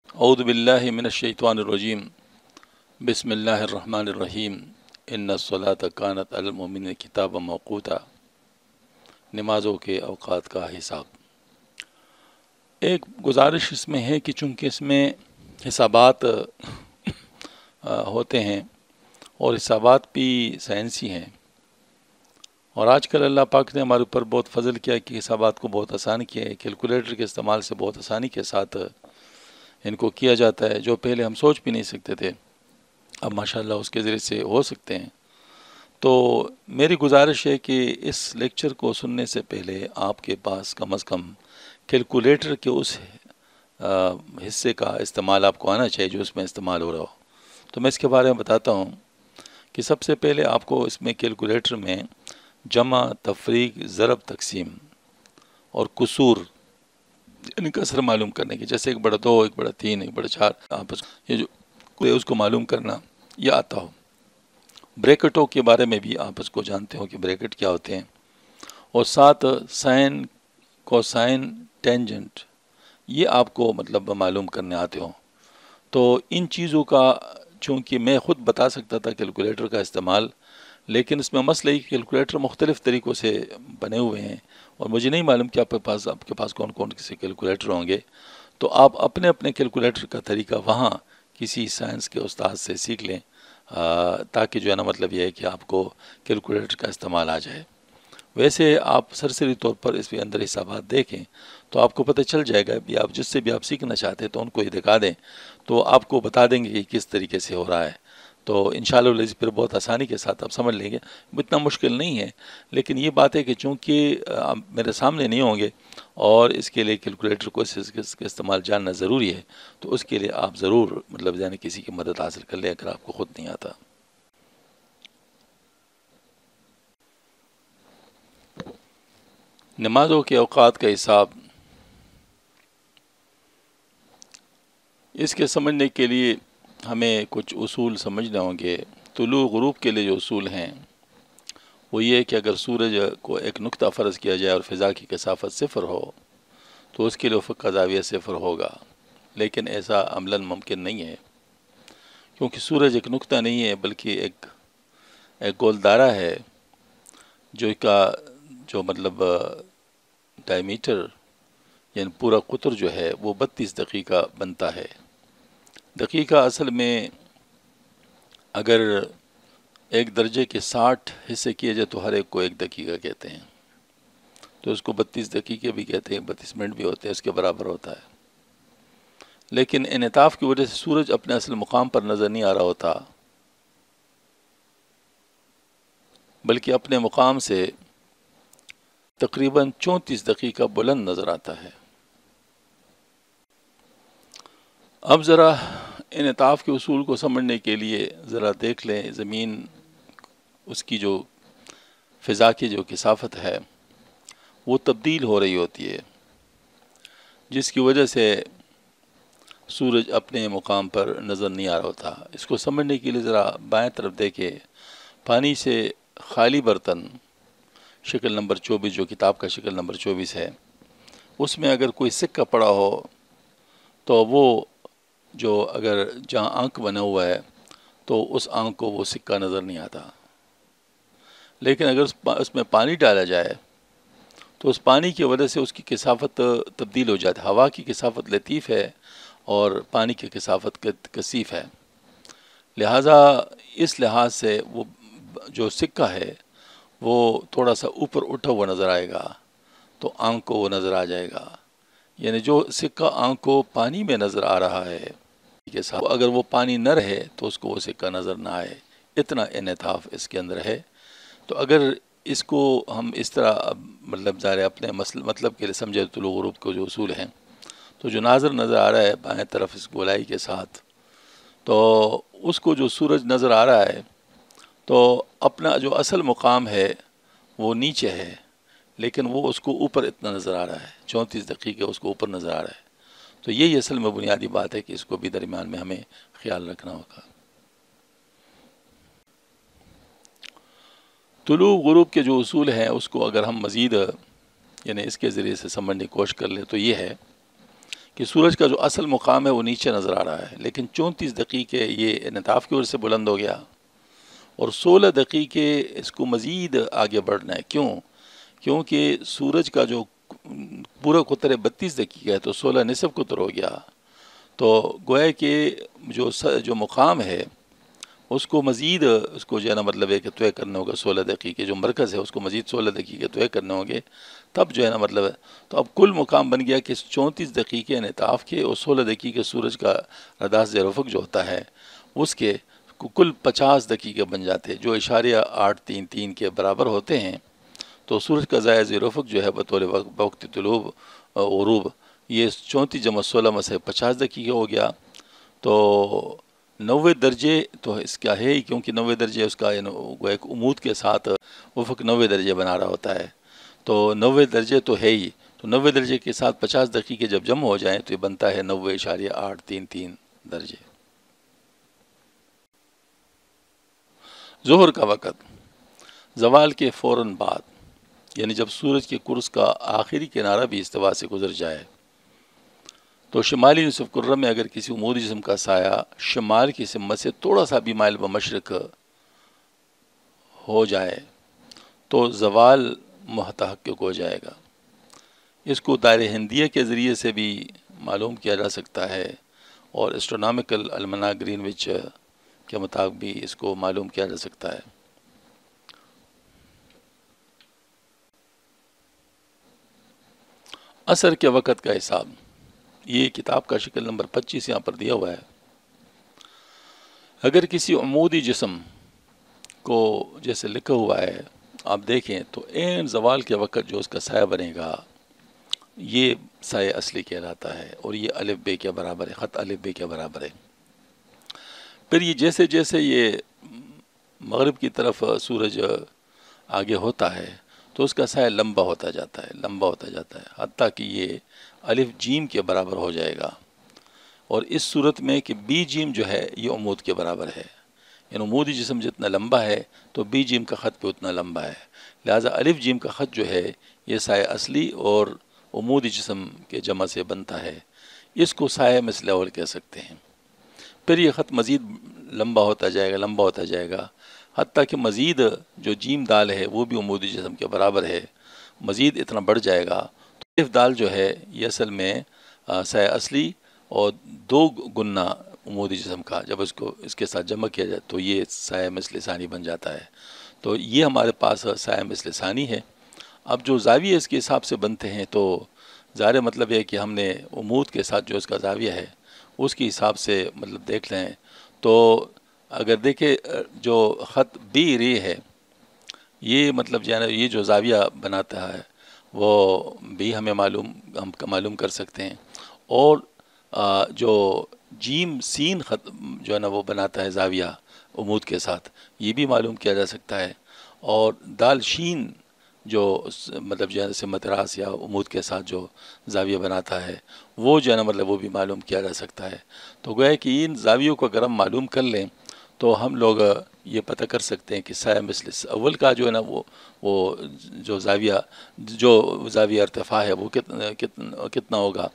اعوذ باللہ من الشیطان الرجیم بسم اللہ الرحمن الرحیم ان الصلاۃ کانت علی المؤمنین کتابا موقوتا۔ نمازوں کے اوقات کا حساب۔ ایک گزارش اس میں ہے کہ چونکہ اس میں حسابات ہوتے ہیں اور حسابات بھی سائنسی ہیں، اور آج کل اللہ پاک نے ہمارے اوپر بہت فضل کیا کہ حسابات کو بہت آسان کیا ہے۔ کیلکولیٹر کے استعمال سے بہت آسانی کے ساتھ ان کو کیا جاتا ہے، جو پہلے ہم سوچ بھی نہیں سکتے تھے، اب ماشاءاللہ اس کے ذریعے سے ہو سکتے ہیں۔ تو میری گزارش ہے کہ اس لیکچر کو سننے سے پہلے آپ کے پاس کم از کم کیلکولیٹر کے اس حصے کا استعمال آپ کو آنا چاہیے جو اس میں استعمال ہو رہا ہو۔ تو میں اس کے بارے میں بتاتا ہوں کہ سب سے پہلے آپ کو اس میں کیلکولیٹر میں جمع، تفریق، ضرب، تقسیم اور کسور ان کا اثر معلوم کرنے کی، جیسے 1/2، 1/3، 1/4، آپس یہ جو کوئی اس کو معلوم کرنا یہ آتا ہو۔ بریکٹوں کے بارے میں بھی آپ اس کو جانتے ہو کہ بریکٹ کیا ہوتے ہیں، اور ساتھ سائن، کوسائن، ٹینجنٹ یہ آپ کو مطلب معلوم کرنے آتے ہوں۔ تو ان چیزوں کا چونکہ میں خود بتا سکتا تھا کیلکولیٹر کا استعمال، لیکن اس میں مسئلہ ہے کہ کیلکولیٹر مختلف طریقوں سے بنے ہوئے ہیں، اور مجھے نہیں معلوم کہ آپ کے پاس کون کون سے کیلکولیٹر ہوں گے۔ تو آپ اپنے اپنے کیلکولیٹر کا طریقہ وہاں کسی سائنس کے استاد سے سیکھ لیں، تاکہ جو ہے نا مطلب یہ ہے کہ آپ کو کیلکولیٹر کا استعمال آ جائے۔ ویسے آپ سرسری طور پر اس کے اندر حسابات دیکھیں تو آپ کو پتہ چل جائے گا، بھی آپ جس سے بھی آپ سیکھنا چاہتے ہیں تو ان کو یہ دکھا دیں تو آپ کو بتا دیں گے کہ کس طریقے سے ہو رہا ہے۔ تو انشاءاللہ پھر بہت آسانی کے ساتھ آپ سمجھ لیں گے، اتنا مشکل نہیں ہے۔ لیکن یہ بات ہے کہ چونکہ میرے سامنے نہیں ہوں گے اور اس کے لیے کیلکولیٹر کو اس کے استعمال جاننا ضروری ہے، تو اس کے لیے آپ ضرور مطلب یعنی کسی کی مدد حاصل کر لیں اگر آپ کو خود نہیں آتا۔ نمازوں کے اوقات کا حساب، اس کے سمجھنے کے لیے ہمیں کچھ اصول سمجھنے ہوں گے۔ طلوع غروب کے لیے جو اصول ہیں وہ یہ ہے کہ اگر سورج کو ایک نقطہ فرض کیا جائے اور فضا کی کثافت 0 ہو تو اس کے لیے افق کا زاویہ 0 ہوگا، لیکن ایسا عملاً ممکن نہیں ہے، کیونکہ سورج ایک نقطہ نہیں ہے بلکہ ایک گول دائرہ ہے جو مطلب ڈائی میٹر یعنی پورا قطر جو ہے وہ 32 دقیقہ بنتا ہے۔ دقیقہ اصل میں اگر 1 درجے کے 60 حصے کیے جائے تو ہر ایک کو 1 دقیقہ کہتے ہیں، تو اس کو 32 دقیقے بھی کہتے ہیں، 32 منٹ بھی ہوتے ہیں، اس کے برابر ہوتا ہے۔ لیکن انعطاف کی وجہ سے سورج اپنے اصل مقام پر نظر نہیں آ رہا ہوتا، بلکہ اپنے مقام سے تقریباً 34 دقیقہ بلند نظر آتا ہے۔ اب ذرا انعطاف کے اصول کو سمجھنے کے لیے ذرا دیکھ لیں، زمین اس کی جو فضا کی جو کثافت ہے وہ تبدیل ہو رہی ہوتی ہے، جس کی وجہ سے سورج اپنے مقام پر نظر نہیں آ رہا ہوتا۔ اس کو سمجھنے کے لیے ذرا بائیں طرف دیکھیں، پانی سے خالی برتن شکل نمبر 24 جو کتاب کا شکل نمبر 24 ہے، اس میں اگر کوئی سکہ پڑا ہو تو وہ جو اگر جہاں آنکھ بنا ہوا ہے تو اس آنکھ کو وہ سکہ نظر نہیں آتا، لیکن اگر اس میں پانی ڈالا جائے تو اس پانی کی وجہ سے اس کی کثافت تبدیل ہو جاتی ہے۔ ہوا کی کثافت لطیف ہے اور پانی کی کثافت کثیف ہے، لہٰذا اس لحاظ سے وہ جو سکہ ہے وہ تھوڑا سا اوپر اٹھا ہوا نظر آئے گا تو آنکھ کو وہ نظر آ جائے گا، یعنی جو سکہ آنکھ کو پانی میں نظر آ رہا ہے کے ساتھ اگر وہ پانی نہ رہے تو اس کو وہ سکہ نظر نہ آئے، اتنا انعطاف اس کے اندر ہے۔ تو اگر اس کو ہم اس طرح مطلب ظاہر اپنے مطلب کے لیے سمجھے طلوع غروب کے جو اصول ہیں، تو جو ناظر نظر آ رہا ہے بائیں طرف اس گولائی کے ساتھ، تو اس کو جو سورج نظر آ رہا ہے تو اپنا جو اصل مقام ہے وہ نیچے ہے، لیکن وہ اس کو اوپر اتنا نظر آ رہا ہے، 34 دقیقے اس کو اوپر نظر آ رہا ہے۔ تو یہی اصل میں بنیادی بات ہے کہ اس کو بھی درمیان میں ہمیں خیال رکھنا ہوگا۔ طلوع غروب کے جو اصول ہیں اس کو اگر ہم مزید یعنی اس کے ذریعے سے سمجھنے کی کوشش کر لیں تو یہ ہے کہ سورج کا جو اصل مقام ہے وہ نیچے نظر آ رہا ہے، لیکن 34 دقیقے یہ انعطاف کی وجہ سے بلند ہو گیا، اور 16 دقیقے اس کو مزید آگے بڑھنا ہے۔ کیونکہ سورج کا جو پورا قطر 32 دقیقہ ہے، تو 16 نصف قطر ہو گیا، تو گویا کہ جو مقام ہے اس کو مزید اس کو جو ہے نا مطلب ہے کہ طے کرنا ہوگا 16 دقیقے، جو مرکز ہے اس کو مزید 16 دقیقے طے کرنے ہوں گے، تب جو ہے نا مطلب ہے، تو اب کل مقام بن گیا کہ 34 دقیقے انعطاف کے اور 16 دقیقے سورج کا رداء زیر افق جو ہوتا ہے اس کے کل 50 دقیقے بن جاتے ہیں، جو اشاریہ 833 کے برابر ہوتے ہیں۔ تو سورج کا ضائع زیر افق جو ہے بطور وقت طلوع غروب، یہ 34 جمع 16 میں سے 50 دقیقے ہو گیا، تو 90 درجے تو اس کا ہے ہی، کیونکہ 90 درجے اس کا وہ ایک عمود کے ساتھ افق 90 درجے بنا رہا ہوتا ہے، تو 90 درجے تو ہے ہی، تو 90 درجے کے ساتھ 50 دقیقے جب جمع ہو جائیں تو یہ بنتا ہے 90.833 درجے۔ ظہر کا وقت زوال کے فوراً بعد، یعنی جب سورج کے قرص کا آخری کنارہ بھی استوا سے گزر جائے، تو شمالی نصف کرہ میں اگر کسی عمودی جسم کا سایہ شمال کی سمت سے تھوڑا سا بھی مائل بمشرق ہو جائے تو زوال متحقق ہو جائے گا۔ اس کو دائرہ ہندیہ کے ذریعے سے بھی معلوم کیا جا سکتا ہے، اور اسٹرونامیکل المناع گرینوچ کے مطابق بھی اس کو معلوم کیا جا سکتا ہے۔ عصر کے وقت کا حساب، یہ کتاب کا شکل نمبر 25 یہاں پر دیا ہوا ہے۔ اگر کسی عمودی جسم کو جیسے لکھا ہوا ہے آپ دیکھیں تو عین زوال کے وقت جو اس کا سایہ بنے گا یہ سایہ اصلی کہلاتا ہے، اور یہ الف بے کے برابر ہے، خط الف بے کے برابر ہے۔ پھر یہ جیسے جیسے یہ مغرب کی طرف سورج آگے ہوتا ہے تو اس کا سایہ لمبا ہوتا جاتا ہے، حتیٰ کہ یہ الف جیم کے برابر ہو جائے گا، اور اس صورت میں کہ بی جیم جو ہے یہ عمود کے برابر ہے، یعنی عمودی جسم جتنا لمبا ہے تو بی جیم کا خط بھی اتنا لمبا ہے، لہٰذا الف جیم کا خط جو ہے یہ سایہ اصلی اور عمودی جسم کے جمع سے بنتا ہے، اس کو سایہ مثل اول کہہ سکتے ہیں۔ پھر یہ خط مزید لمبا ہوتا جائے گا حتیٰ کہ مزید جو جیم دال ہے وہ بھی عمودی جسم کے برابر ہے، مزید اتنا بڑھ جائے گا تو الف دال جو ہے یہ اصل میں سایہ اصلی اور 2 گنا عمودی جسم کا، جب اس کے ساتھ جمع کیا جائے تو یہ سایہ مثل ثانی بن جاتا ہے۔ تو یہ ہمارے پاس سایہ مثل ثانی ہے۔ اب جو زاویہ اس کے حساب سے بنتے ہیں تو ظاہر مطلب ہے کہ ہم نے عمود کے ساتھ جو اس کا زاویہ ہے اس کے حساب سے مطلب دیکھ لیں، تو اگر دیکھیں جو خط بی ری ہے یہ مطلب جو ہے نا یہ جو زاویہ بناتا ہے وہ بھی ہم معلوم کر سکتے ہیں، اور جو جیم سین خط جو ہے نا وہ بناتا ہے زاویہ عمود کے ساتھ، یہ بھی معلوم کیا جا سکتا ہے، اور دال شین جو مطلب جو ہے سمت راس یا عمود کے ساتھ جو زاویہ بناتا ہے وہ جو ہے نا مطلب وہ بھی معلوم کیا جا سکتا ہے۔ تو گویا کہ ان زاویوں کو اگر ہم معلوم کر لیں تو ہم لوگ یہ پتہ کر سکتے ہیں کہ سایہ مثل اول کا جو ہے نا وہ جو زاویہ ارتفاع ہے وہ کتنا ہوگا،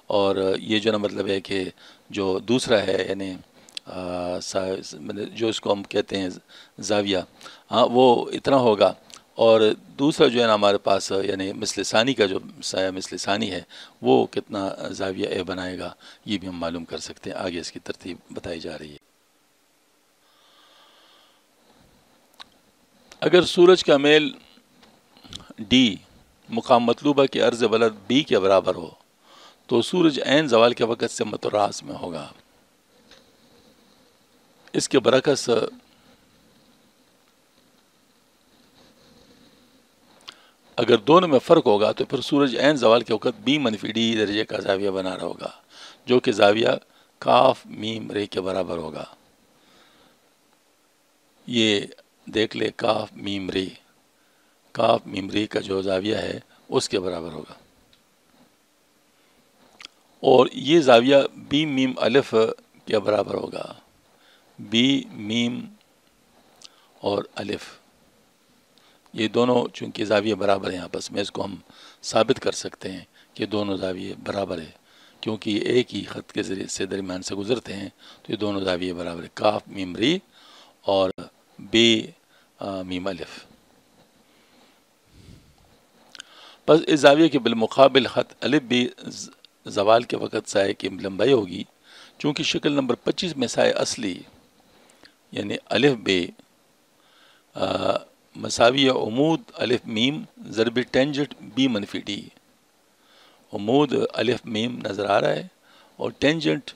اور یہ جو ہے نا مطلب ہے کہ جو دوسرا ہے یعنی جو اس کو ہم کہتے ہیں زاویہ، وہ اتنا ہوگا، اور دوسرا جو ہے نا ہمارے پاس یعنی مثل ثانی کا جو سایہ مثل ثانی ہے وہ کتنا زاویہ اے بنائے گا، یہ بھی ہم معلوم کر سکتے ہیں۔ آگے اس کی ترتیب بتائی جا رہی ہے۔ اگر سورج کا میل ڈی مقام مطلوبہ کے عرض بلد بی کے برابر ہو تو سورج عین زوال کے وقت سے سمت راس میں ہوگا۔ اس کے برعکس اگر دونوں میں فرق ہوگا تو پھر سورج عین زوال کے وقت بی منفی ڈی درجے کا زاویہ بنا رہا ہوگا، جو کہ زاویہ کاف میم رے کے برابر ہوگا۔ یہ دیکھ لے کاف میم ری کا جو زاویہ ہے اس کے برابر ہوگا، اور یہ زاویہ بی میم الف کے برابر ہوگا۔ بی میم اور الف یہ دونوں چونکہ زاویہ برابر ہیں آپس میں، اس کو ہم ثابت کر سکتے ہیں کہ دونوں زاویے برابر ہیں، کیونکہ یہ ایک ہی خط کے ذریعے سے درمیان سے گزرتے ہیں، تو یہ دونوں زاویے برابر ہے، کاف میم ری اور بے میم الف۔ بس اس زاویے کے بالمقابل خط الف بھی زوال کے وقت سائے کی لمبائی ہوگی، چونکہ شکل نمبر 25 میں سائے اصلی یعنی الف بے مساوی عمود الف میم ضرب ٹینجنٹ بی منفی ڈی، عمود الف میم نظر آ رہا ہے اور ٹینجنٹ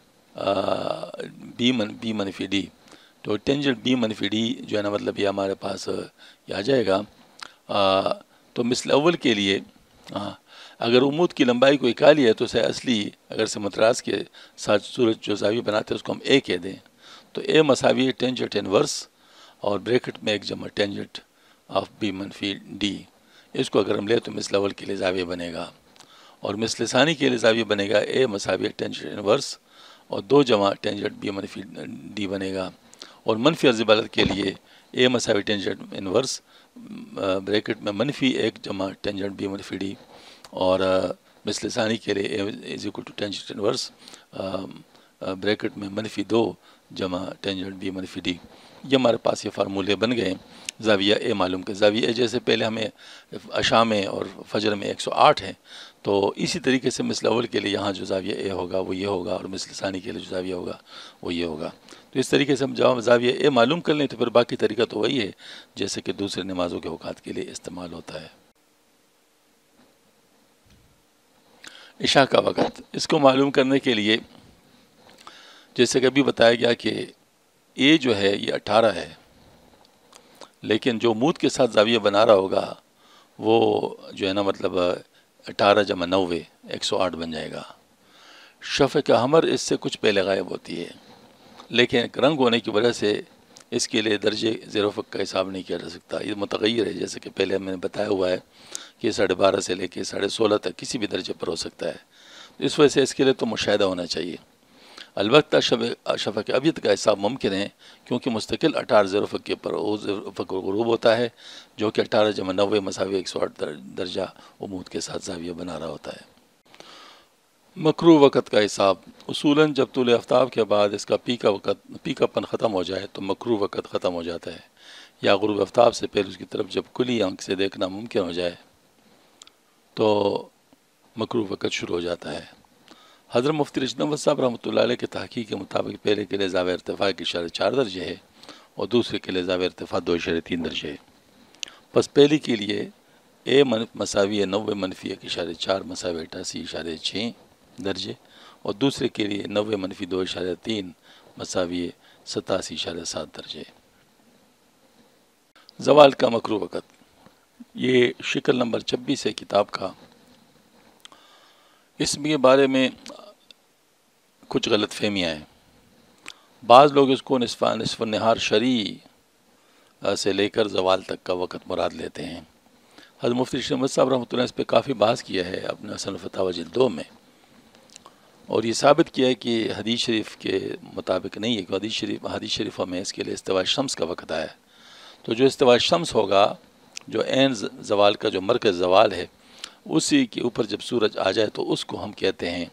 بی منفی ڈی، تو ٹینجنٹ بی منفی ڈی جو ہے نا مطلب یہ ہمارے پاس یہ آ جائے گا۔ تو مثل اول کے لیے اگر عمود کی لمبائی کو اکالی ہے تو اسے اصلی اگر سے متراز کے ساتھ سورج جو زاویہ بناتے ہیں اس کو ہم اے کہہ دیں، تو اے مساوی ٹینجنٹ انورس اور بریکٹ میں ایک جمع ٹینجنٹ آف بی منفی ڈی، اس کو اگر ہم لیں تو مثل اول کے لیے زاویہ بنے گا، اور مثل ثانی کے لیے زاویہ بنے گا اے مساوی ٹینجنٹ انورس اور 2 جمع ٹینجنٹ بی منفی ڈی بنے گا، اور منفی عرض بلد کے لیے اے مساوی ٹینجنٹ انورس بریکٹ میں منفی 1 جمع ٹینجنٹ بی منفی ڈی، اور مثل ثانی کے لیے A is equal to tangent inverse bracket میں منفی 2 جمع ٹینجنٹ بی منفی ڈی۔ یہ ہمارے پاس یہ فارمولے بن گئے زاویہ اے معلوم کے۔ زاویہ اے جیسے پہلے ہمیں عشاء میں اور فجر میں 108 ہے، تو اسی طریقے سے مثل اول کے لیے یہاں جو زاویہ اے ہوگا وہ یہ ہوگا، اور مثل ثانی کے لیے جو زاویہ ہوگا وہ یہ ہوگا۔ تو اس طریقے سے ہم جب زاویہ اے معلوم کر لیں تو پھر باقی طریقہ تو وہی ہے جیسے کہ دوسرے نمازوں کے اوقات کے لیے استعمال ہوتا ہے۔ عشاء کا وقت، اس کو معلوم کرنے کے لیے جیسے کہ ابھی بتایا گیا کہ اے جو ہے یہ 18 ہے، لیکن جو عمود کے ساتھ زاویہ بنا رہا ہوگا وہ جو ہے نا مطلب 18 جمع 90 108 بن جائے گا۔ شفق احمر اس سے کچھ پہلے غائب ہوتی ہے، لیکن رنگ ہونے کی وجہ سے اس کے لیے درجے زیر افق کا حساب نہیں کیا جا سکتا، یہ متغیر ہے، جیسے کہ پہلے میں نے بتایا ہوا ہے کہ 12.5 سے لے کے 16.5 تک کسی بھی درجے پر ہو سکتا ہے، اس وجہ سے اس کے لیے تو مشاہدہ ہونا چاہیے۔ البتہ شفق ابیض کا حساب ممکن ہے کیونکہ مستقل 18 زیر افق کے پر زیر افق غروب ہوتا ہے، جو کہ 18 جمع 90 مساوی 108 درجہ عمود کے ساتھ زاویہ بنا رہا ہوتا ہے۔ مکروہ وقت کا حساب، اصولاً جب طلوع آفتاب کے بعد اس کا پیکا پن ختم ہو جائے تو مکروہ وقت ختم ہو جاتا ہے، یا غروب آفتاب سے پہلے اس کی طرف جب کلی آنکھ سے دیکھنا ممکن ہو جائے تو مکروہ وقت شروع ہو جاتا ہے۔ حضرت مفتی رشید احمد صاحب رحمۃ اللہ علیہ کے تحقیق کے مطابق پہلے کے لیے زاویہ ارتفاع کی 4.5 درجے ہے اور دوسرے کے لیے زاویہ ارتفاع 2.3 درجے ہے۔ بس پہلی کے لیے اے مساوی 90 منفی 1.4 مساوی 88.6 درجے، اور دوسرے کے لیے 90 منفی 2.3 مساوی 87.7 درجے۔ زوال کا مکروہ وقت، یہ شکل نمبر 26 ہے کتاب کا۔ اس کے بارے میں کچھ غلط فہمیاں ہیں۔ بعض لوگ اس کو نصف النہار شرعی سے لے کر زوال تک کا وقت مراد لیتے ہیں۔ حضرت مفتی رشید احمد صاحب رحمۃ اللہ اس پہ کافی بحث کیا ہے اپنے حسن الفتاوی جلد 2 میں، اور یہ ثابت کیا ہے کہ حدیث شریف کے مطابق نہیں ہے، کہ حدیث شریفوں میں اس کے لیے استواء شمس کا وقت آیا ہے، تو جو استواء شمس ہوگا، جو عین زوال کا جو مرکز زوال ہے، اسی کے اوپر جب سورج آ جائے تو اس کو ہم کہتے ہیں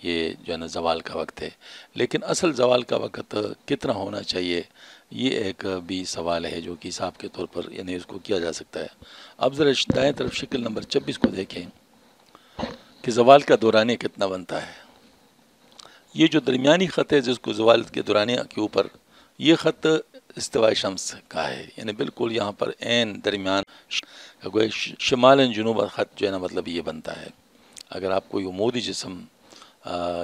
یہ جو ہے نا زوال کا وقت ہے۔ لیکن اصل زوال کا وقت کتنا ہونا چاہیے یہ ایک بھی سوال ہے جو کہ حساب کے طور پر یعنی اس کو کیا جا سکتا ہے۔ اب ذرا دائیں طرف شکل نمبر 26 کو دیکھیں کہ زوال کا دورانیہ کتنا بنتا ہے۔ یہ جو درمیانی خط ہے جس کو زوال کے دورانیہ کے اوپر، یہ خط استواء شمس کا ہے، یعنی بالکل یہاں پر عین درمیان شمال جنوب خط جو ہے نا مطلب یہ بنتا ہے۔ اگر آپ کوئی عمودی جسم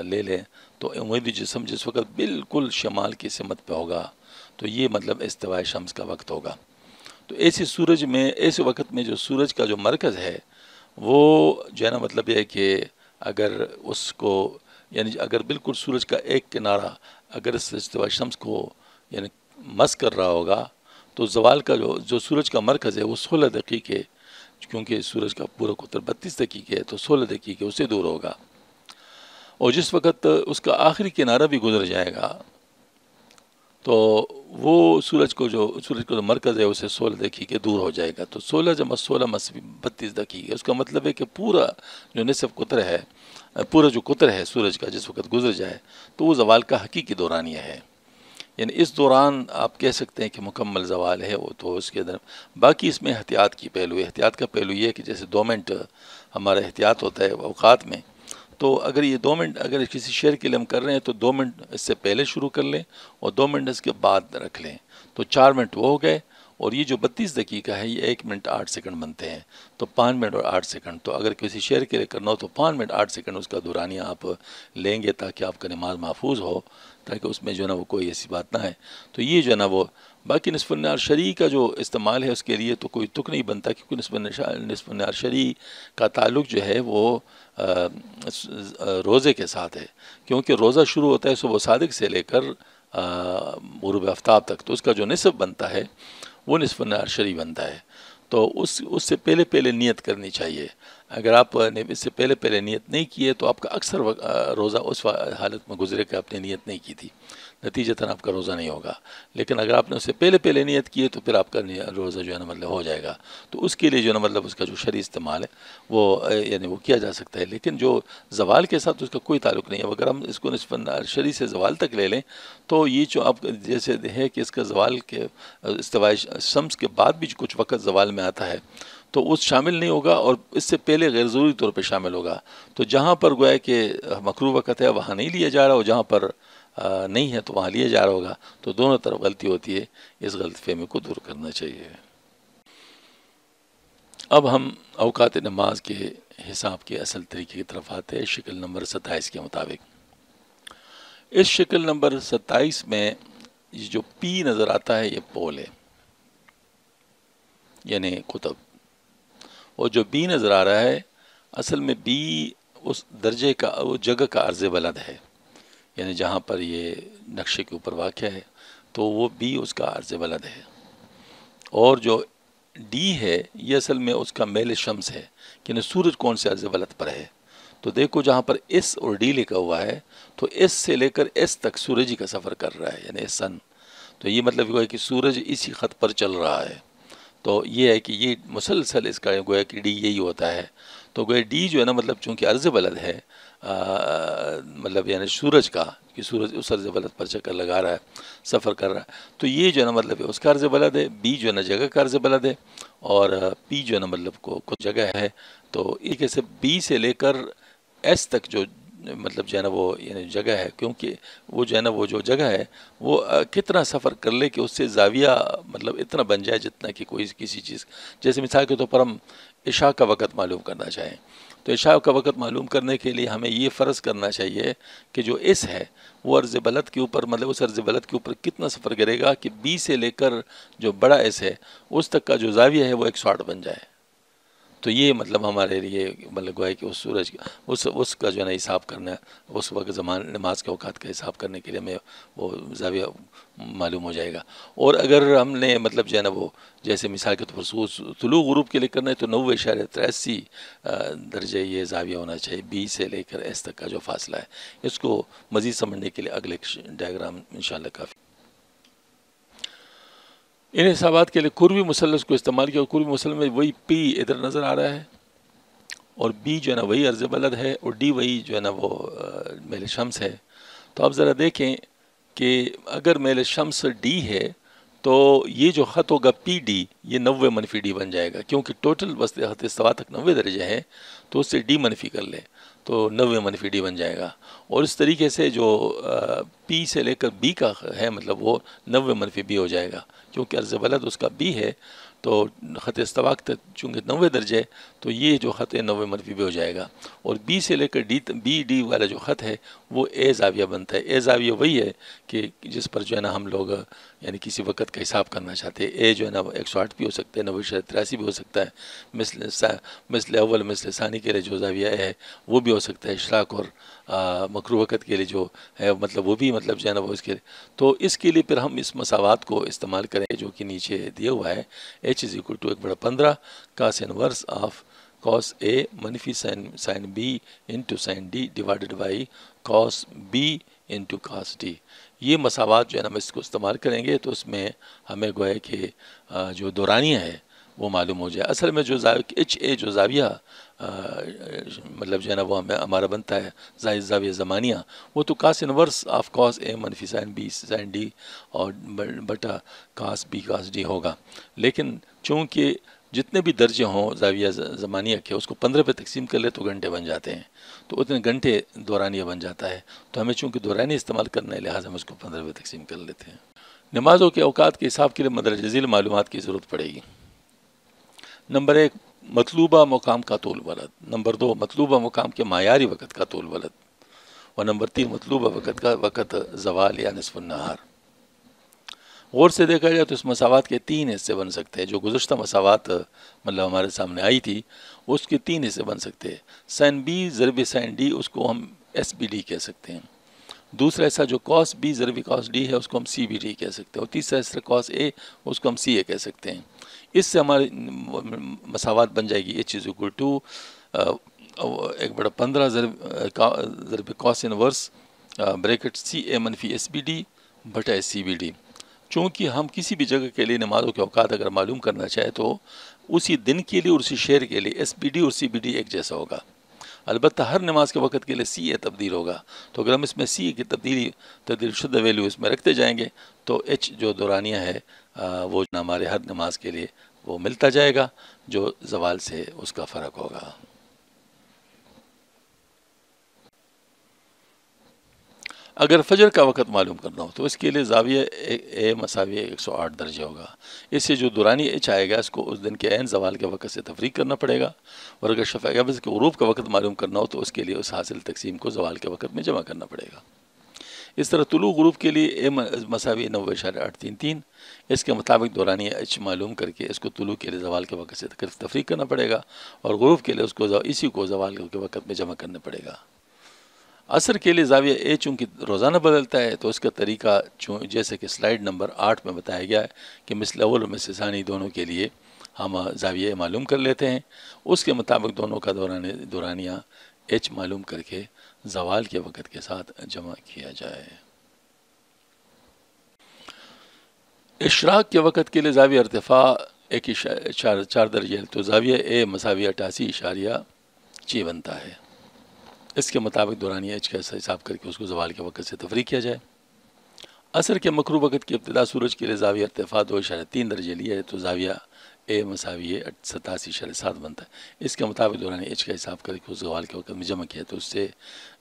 لے لیں تو عمودی جسم جس وقت بالکل شمال کی سمت پہ ہوگا تو یہ مطلب استواء شمس کا وقت ہوگا۔ تو ایسے وقت میں جو سورج کا جو مرکز ہے وہ جو ہے نا مطلب یہ ہے کہ اگر اس کو یعنی اگر بالکل سورج کا ایک کنارہ اگر اس استواء شمس کو یعنی مس کر رہا ہوگا تو زوال کا جو سورج کا مرکز ہے وہ 16 دقیقے، کیونکہ سورج کا پورا قطر 32 دقیقے ہے تو 16 دقیقے اس سے دور ہوگا، اور جس وقت اس کا آخری کنارہ بھی گزر جائے گا تو وہ سورج کو جو مرکز ہے اسے 16 دقیقے دور ہو جائے گا، تو 16 جمع 16 32 دقیقے، اس کا مطلب ہے کہ پورا جو نصف قطر ہے پورا جو قطر ہے سورج کا جس وقت گزر جائے تو وہ زوال کا حقیقی دورانیہ ہے. یعنی اس دوران آپ کہہ سکتے ہیں کہ مکمل زوال ہے وہ. تو اس کے اندر باقی اس میں احتیاط کی پہلو ہے. احتیاط کا پہلو یہ ہے کہ جیسے 2 منٹ ہمارا احتیاط ہوتا ہے اوقات میں، تو اگر یہ 2 منٹ اگر کسی شعر کے لیے ہم کر رہے ہیں تو 2 منٹ اس سے پہلے شروع کر لیں اور 2 منٹ اس کے بعد رکھ لیں، تو 4 منٹ وہ ہو گئے. اور یہ جو 32 دقیقہ ہے یہ 1 منٹ 8 سیکنڈ بنتے ہیں، تو 5 منٹ اور 8 سیکنڈ. تو اگر کسی شعر کے لیے کرنا ہو تو 5 منٹ 8 سیکنڈ اس کا دورانیہ آپ لیں گے تاکہ آپ کا نماز محفوظ ہو، تاکہ اس میں جو ہے نا وہ کوئی ایسی بات نہ ہے. تو یہ جو ہے نا وہ باقی نصف النہار شرعی کا جو استعمال ہے اس کے لیے تو کوئی تک نہیں بنتا، کیونکہ نصف النہار شرعی کا تعلق جو ہے وہ روزے کے ساتھ ہے، کیونکہ روزہ شروع ہوتا ہے صبح صادق سے لے کر غروب آفتاب تک، تو اس کا جو نصف بنتا ہے وہ نصف النہار شرعی بنتا ہے. تو اس سے پہلے نیت کرنی چاہیے. اگر آپ نے اس سے پہلے نیت نہیں کی ہے تو آپ کا اکثر روزہ اس حالت میں گزرے کہ آپ نے نیت نہیں کی تھی، نتیجتاً آپ کا روزہ نہیں ہوگا. لیکن اگر آپ نے اس سے پہلے نیت کی ہے تو پھر آپ کا روزہ جو ہے نا مطلب ہو جائے گا. تو اس کے لیے جو ہے نا مطلب اس کا جو شرعی استعمال ہے وہ یعنی وہ کیا جا سکتا ہے. لیکن جو زوال کے ساتھ اس کا کوئی تعلق نہیں ہے. اگر ہم اس کو نصف النہار شرعی سے زوال تک لے لیں تو یہ جو آپ جیسے ہے کہ اس کا زوال کے استواء شمس کے بعد بھی کچھ وقت زوال میں آتا ہے تو اس شامل نہیں ہوگا، اور اس سے پہلے غیر ضروری طور پہ شامل ہوگا. تو جہاں پر گویا کہ مکروہ وقت ہے وہاں نہیں لیا جا رہا، اور جہاں پر نہیں ہے تو وہاں لیا جا رہا ہوگا. تو دونوں طرف غلطی ہوتی ہے. اس غلط فہمی کو دور کرنا چاہیے. اب ہم اوقات نماز کے حساب کے اصل طریقے کی طرف آتے ہیں شکل نمبر 27 کے مطابق. اس شکل نمبر 27 میں یہ جو پی نظر آتا ہے یہ پول ہے یعنی قطب، اور جو بی نظر آ رہا ہے اصل میں بی اس درجے کا وہ جگہ کا عرض بلد ہے، یعنی جہاں پر یہ نقشے کے اوپر واقع ہے تو وہ بی اس کا عرض بلد ہے. اور جو ڈی ہے یہ اصل میں اس کا میل شمس ہے، یعنی سورج کون سے عرض بلد پر ہے. تو دیکھو جہاں پر ایس اور ڈی لکھا ہوا ہے تو ایس سے لے کر ایس تک سورج ہی کا سفر کر رہا ہے یعنی سن. تو یہ مطلب یہ ہے کہ سورج اسی خط پر چل رہا ہے. تو یہ ہے کہ یہ مسلسل اس کا گویا کہ ڈی یہی ہوتا ہے. تو گویا ڈی جو ہے نا مطلب چونکہ عرض بلد ہے مطلب یعنی سورج کا، کہ سورج اس عرض بلد پر چکر لگا رہا ہے سفر کر رہا ہے، تو یہ جو ہے نا مطلب اس کا عرض بلد ہے. بی جو ہے نا جگہ کا عرض بلد ہے، اور پی جو ہے نا مطلب کو کچھ جگہ ہے. تو ایک ایسے بی سے لے کر ایس تک جو مطلب جو ہے نا وہ یعنی جگہ ہے، کیونکہ وہ جو ہے نا وہ جو جگہ ہے وہ کتنا سفر کر لے کہ اس سے زاویہ مطلب اتنا بن جائے جتنا کہ کوئی کسی چیز، جیسے مثال کے طور پر ہم عشاء کا وقت معلوم کرنا چاہیں تو عشاء کا وقت معلوم کرنے کے لیے ہمیں یہ فرض کرنا چاہیے کہ جو اس ہے وہ عرض بلد کے اوپر مطلب اس عرض بلد کے اوپر کتنا سفر کرے گا کہ بی سے لے کر جو بڑا اس ہے اس تک کا جو زاویہ ہے وہ 160 بن جائے. تو یہ مطلب ہمارے لیے مطلب گویا کہ اس سورج اس کا جو ہے نا حساب کرنا ہے، اس وقت نماز کے اوقات کا حساب کرنے کے لیے ہمیں وہ زاویہ معلوم ہو جائے گا. اور اگر ہم نے مطلب جو ہے نا وہ جیسے مثال کے طور پر طلوع غروب کے لیے کرنا ہے تو 90.83 درجے یہ زاویہ ہونا چاہیے بی سے لے کر ایس تک کا جو فاصلہ ہے. اس کو مزید سمجھنے کے لیے اگلے ڈائیگرام انشاءاللہ کافی. ان حسابات کے لیے قربی مثلث کو استعمال کیا. قربی مثلث میں وہی پی ادھر نظر آ رہا ہے اور بی جو ہے نا وہی عرض بلد ہے اور ڈی وہی جو ہے نا وہ میل شمس ہے. تو آپ ذرا دیکھیں کہ اگر میل شمس ڈی ہے تو یہ جو خط ہوگا پی ڈی یہ 90 - ڈی بن جائے گا، کیونکہ ٹوٹل بس خط استوا تک 90 درجے ہیں تو اس سے ڈی منفی کر لیں تو 90 - ڈی بن جائے گا. اور اس طریقے سے جو پی سے لے کر بی کا ہے مطلب وہ 90 - بی ہو جائے گا، کیونکہ عرض بلد اس کا بی ہے تو خط استوا تک چونکہ 90 درجے تو یہ جو خط ہے 90 - بی ہو جائے گا. اور بی سے لے کر بی ڈی والا جو خط ہے وہ اے زاویہ بنتا ہے. اے زاویہ وہی ہے کہ جس پر جو ہے نا ہم لوگ یعنی کسی وقت کا حساب کرنا چاہتے ہیں. اے جو ہے نا 108 بھی ہو سکتا ہے، 90.83 بھی ہو سکتا ہے. مثل اول مثل ثانی کے لیے جو زاویہ ہے وہ بھی ہو سکتا ہے. اشراق اور مکروہ وقت کے لیے جو ہے مطلب وہ بھی مطلب جو ہے نا وہ اس کے تو اس کے لیے پھر ہم اس مساوات کو استعمال کریں جو کہ نیچے دیا ہوا ہے. h = 1/15 cos inverse of cos A منفی sin B into sin D divided by cos B into cos D. یہ مساوات جو ہے نا ہم اس کو استعمال کریں گے تو اس میں ہمیں گویا کہ جو دورانیہ ہے وہ معلوم ہو جائے۔ اصل میں جو ایچ اے جو زاویہ مطلب جو ہے نا وہ ہمارا بنتا ہے زاویہ زمانیہ، وہ تو کاس انورس آف کاس اے منفی سائن بی سائن ڈی اور بٹا کاس بی کاس ڈی ہوگا، لیکن چونکہ جتنے بھی درجے ہوں زاویہ زمانیہ کے اس کو 15 پہ تقسیم کر لے تو گھنٹے بن جاتے ہیں، تو اتنے گھنٹے دورانیہ بن جاتا ہے، تو ہمیں چونکہ دورانیہ استعمال کرنا ہے لہٰذا ہم اس کو 15 پہ تقسیم کر لیتے ہیں۔ نمازوں کے اوقات کے حساب کے لیے مدرجہ ذیل معلومات کی ضرورت پڑے گی۔ نمبر 1 مطلوبہ مقام کا طول بلد، نمبر 2 مطلوبہ مقام کے معیاری وقت کا طول بلد، اور نمبر 3 مطلوبہ وقت کا وقت زوال یا نصف النہار۔ غور سے دیکھا جائے تو اس مساوات کے 3 حصے بن سکتے ہیں، جو گزشتہ مساوات مطلب ہمارے سامنے آئی تھی اس کے 3 حصے بن سکتے ہیں۔ سائن بی ضرب سائن ڈی اس کو ہم ایس بی ڈی کہہ سکتے ہیں، دوسرا حصہ جو کاس بی ضرب کاس ڈی ہے اس کو ہم سی بی ڈی کہہ سکتے ہیں، اور تیسرا حصہ کاس اے اس کو ہم سی اے کہہ سکتے ہیں۔ اس سے ہماری مساوات بن جائے گی ایچ از اکول ٹو 1/15 ضرب کاس انورس بریکٹ سی اے منفی ایس بی ڈی بٹا ایس سی بی ڈی۔ چونکہ ہم کسی بھی جگہ کے لیے نمازوں کے اوقات اگر معلوم کرنا چاہے تو اسی دن کے لیے اور اسی شہر کے لیے ایس بی ڈی اور سی بی ڈی ایک جیسا ہوگا، البتہ ہر نماز کے وقت کے لیے سی اے تبدیل ہوگا، تو اگر ہم اس میں سی اے کی تبدیل شدہ ویلیو اس میں رکھتے جائیں گے تو ایچ جو دورانیہ ہے وہ ہمارے ہر نماز کے لیے وہ ملتا جائے گا، جو زوال سے اس کا فرق ہوگا۔ اگر فجر کا وقت معلوم کرنا ہو تو اس کے لیے زاویہ اے مساوی 108 درجے ہوگا، اس سے جو دورانی ایچ آئے گا اس کو اس دن کے عین زوال کے وقت سے تفریق کرنا پڑے گا، اور اگر شفع قبض کے غروب کا وقت معلوم کرنا ہو تو اس کے لیے اس حاصل تقسیم کو زوال کے وقت میں جمع کرنا پڑے گا۔ اس طرح طلوع غروب کے لیے اے مساوی 90.833، اس کے مطابق دورانی ایچ معلوم کر کے اس کو طلوع کے لیے زوال کے وقت سے تفریق کرنا پڑے گا، اور غروب کے لیے اس کو اسی کو زوال کے وقت میں جمع کرنا پڑے گا۔ عصر کے لیے زاویہ اے چونکہ روزانہ بدلتا ہے تو اس کا طریقہ جیسے کہ سلائیڈ نمبر 8 میں بتایا گیا ہے کہ مثل اول اور مثل ثانی دونوں کے لیے ہم زاویہ اے معلوم کر لیتے ہیں، اس کے مطابق دونوں کا دورانیہ ایچ معلوم کر کے زوال کے وقت کے ساتھ جمع کیا جائے۔ اشراق کے وقت کے لیے زاویہ ارتفاع 4 درجے تو زاویہ اے مساوی 88.6 بنتا ہے، اس کے مطابق دورانی ایچ کا حساب کر کے اس کو زوال کے وقت سے تفریق کیا جائے۔ عصر کے مکروہ وقت کی ابتدا سورج کے لیے زاویہ ارتفاع 2.3 درجے لیا ہے تو زاویہ اے مساوی 87.7 بنتا ہے، اس کے مطابق دورانی ایچ کا حساب کر کے اس زوال کے وقت میں جمع کیا تو اس سے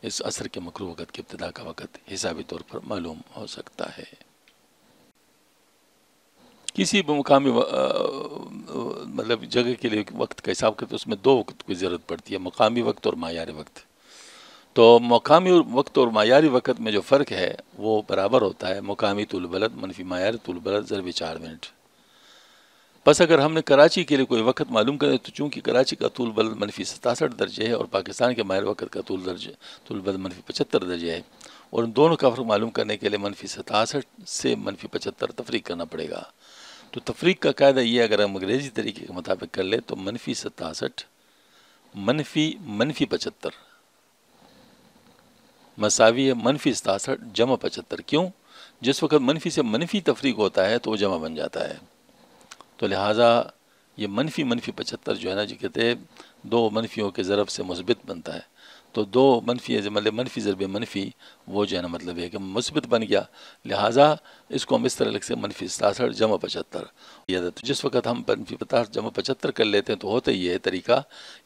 اس عصر کے مکروہ وقت کی ابتدا کا وقت حسابی طور پر معلوم ہو سکتا ہے۔ کسی بھی مقامی مطلب جگہ کے لیے وقت کا حساب کرتے اس میں 2 وقت کی ضرورت پڑتی ہے، مقامی وقت اور معیاری وقت۔ تو مقامی وقت اور معیاری وقت میں جو فرق ہے وہ برابر ہوتا ہے مقامی طول بلد منفی معیاری طول بلد ضرب 4 منٹ۔ بس اگر ہم نے کراچی کے لیے کوئی وقت معلوم کرے تو چونکہ کراچی کا طول بلد منفی 67 درجے ہے اور پاکستان کے معیاری وقت کا طول بلد منفی 75 درجے ہے، اور ان دونوں کا فرق معلوم کرنے کے لیے منفی 67 سے منفی 75 تفریق کرنا پڑے گا۔ تو تفریق کا قاعدہ یہ اگر ہم انگریزی طریقے کے مطابق کر لیں تو منفی 67 منفی 75 مساوی ہے منفی 67 جمع 75۔ کیوں؟ جس وقت منفی سے منفی تفریق ہوتا ہے تو وہ جمع بن جاتا ہے، تو لہٰذا یہ منفی 75 جو ہے نا جی کہتے ہیں 2 منفیوں کے ضرب سے مثبت بنتا ہے، تو 2 منفی مطلب منفی ضرب منفی وہ جو ہے نا مطلب ہے کہ مثبت بن گیا، لہٰذا اس کو ہم اس طرح لکھ سے منفی 67 جمع 75۔ تو جس وقت ہم منفی 50 جمع 75 کر لیتے ہیں تو ہوتا یہ ہے طریقہ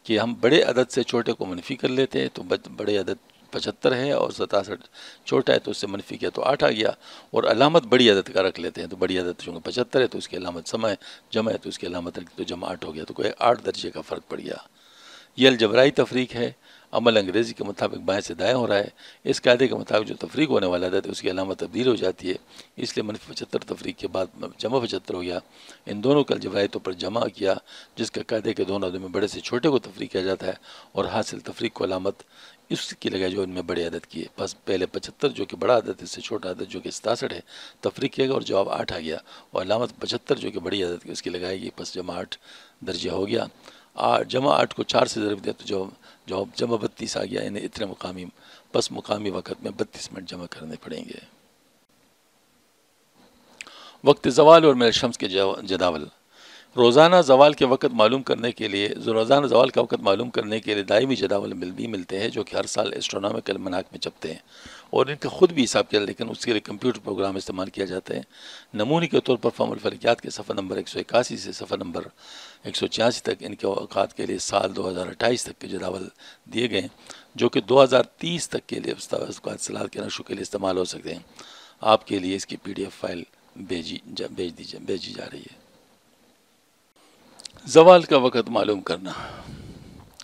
کہ ہم بڑے عدد سے چھوٹے کو منفی کر لیتے ہیں، تو بڑے عدد 75 ہے اور 67 چھوٹا ہے تو اس سے منفی کیا تو 8 آ گیا، اور علامت بڑی عدد کا رکھ لیتے ہیں، تو بڑی عدد چونکہ 75 ہے تو اس کی علامت سما ہے، جمع ہے تو اس کی علامت رکھ تو جمع 8 ہو گیا، تو کوئی 8 درجے کا فرق پڑ گیا۔ یہ الجبرائی تفریق ہے، عمل انگریزی کے مطابق بائیں سے دائیں ہو رہا ہے، اس قاعدے کے مطابق جو تفریق ہونے والا عدد ہے اس کی علامت تبدیل ہو جاتی ہے، اس لیے منفی 75 تفریق کے بعد جمع 75 ہو گیا۔ ان دونوں کا الجبرائی طور پر جمع کیا جس کا قاعدے کے دونوں عدد میں بڑے سے چھوٹے کو تفریق کیا جاتا ہے، اور حاصل تفریق کو علامت اس کی لگائی جو ان میں بڑے عدد کی ہے، بس پہلے 75 جو کہ بڑا عدد اس سے چھوٹا عدد جو کہ 67 ہے تفریق کیے گا اور جواب 8 آ گیا، اور علامت 75 جو کہ بڑی عدد کی اس کی لگائے گی، بس جمع 8 درجہ ہو گیا۔ جمع 8 کو 4 سے ضرب دیا تو جواب جمع 32 آ گیا، انہیں اتنے مقامی وقت میں 32 منٹ جمع کرنے پڑیں گے۔ وقت زوال اور میل شمس کے جداول۔ روزانہ زوال کے وقت معلوم کرنے کے لیے روزانہ زوال کا وقت معلوم کرنے کے لیے دائمی جداول بھی ملتے ہیں جو کہ ہر سال ایسٹرونامیکل مناک میں چھپتے ہیں اور ان کا خود بھی حساب کیا، لیکن اس کے لیے کمپیوٹر پروگرام استعمال کیا جاتا ہے۔ نمونے کے طور پر فارم الفلکیات کے صفحہ نمبر 181 سے صفحہ نمبر 186 تک ان کے اوقات کے لیے سال 2028 تک کے جداول دیے گئے ہیں، جو کہ 2030 تک کے لیے اتصالات کے نقشوں کے لیے استعمال ہو سکتے ہیں۔ آپ کے لیے اس کی PDF فائل بھیجی جا رہی ہے۔ زوال کا وقت معلوم کرنا،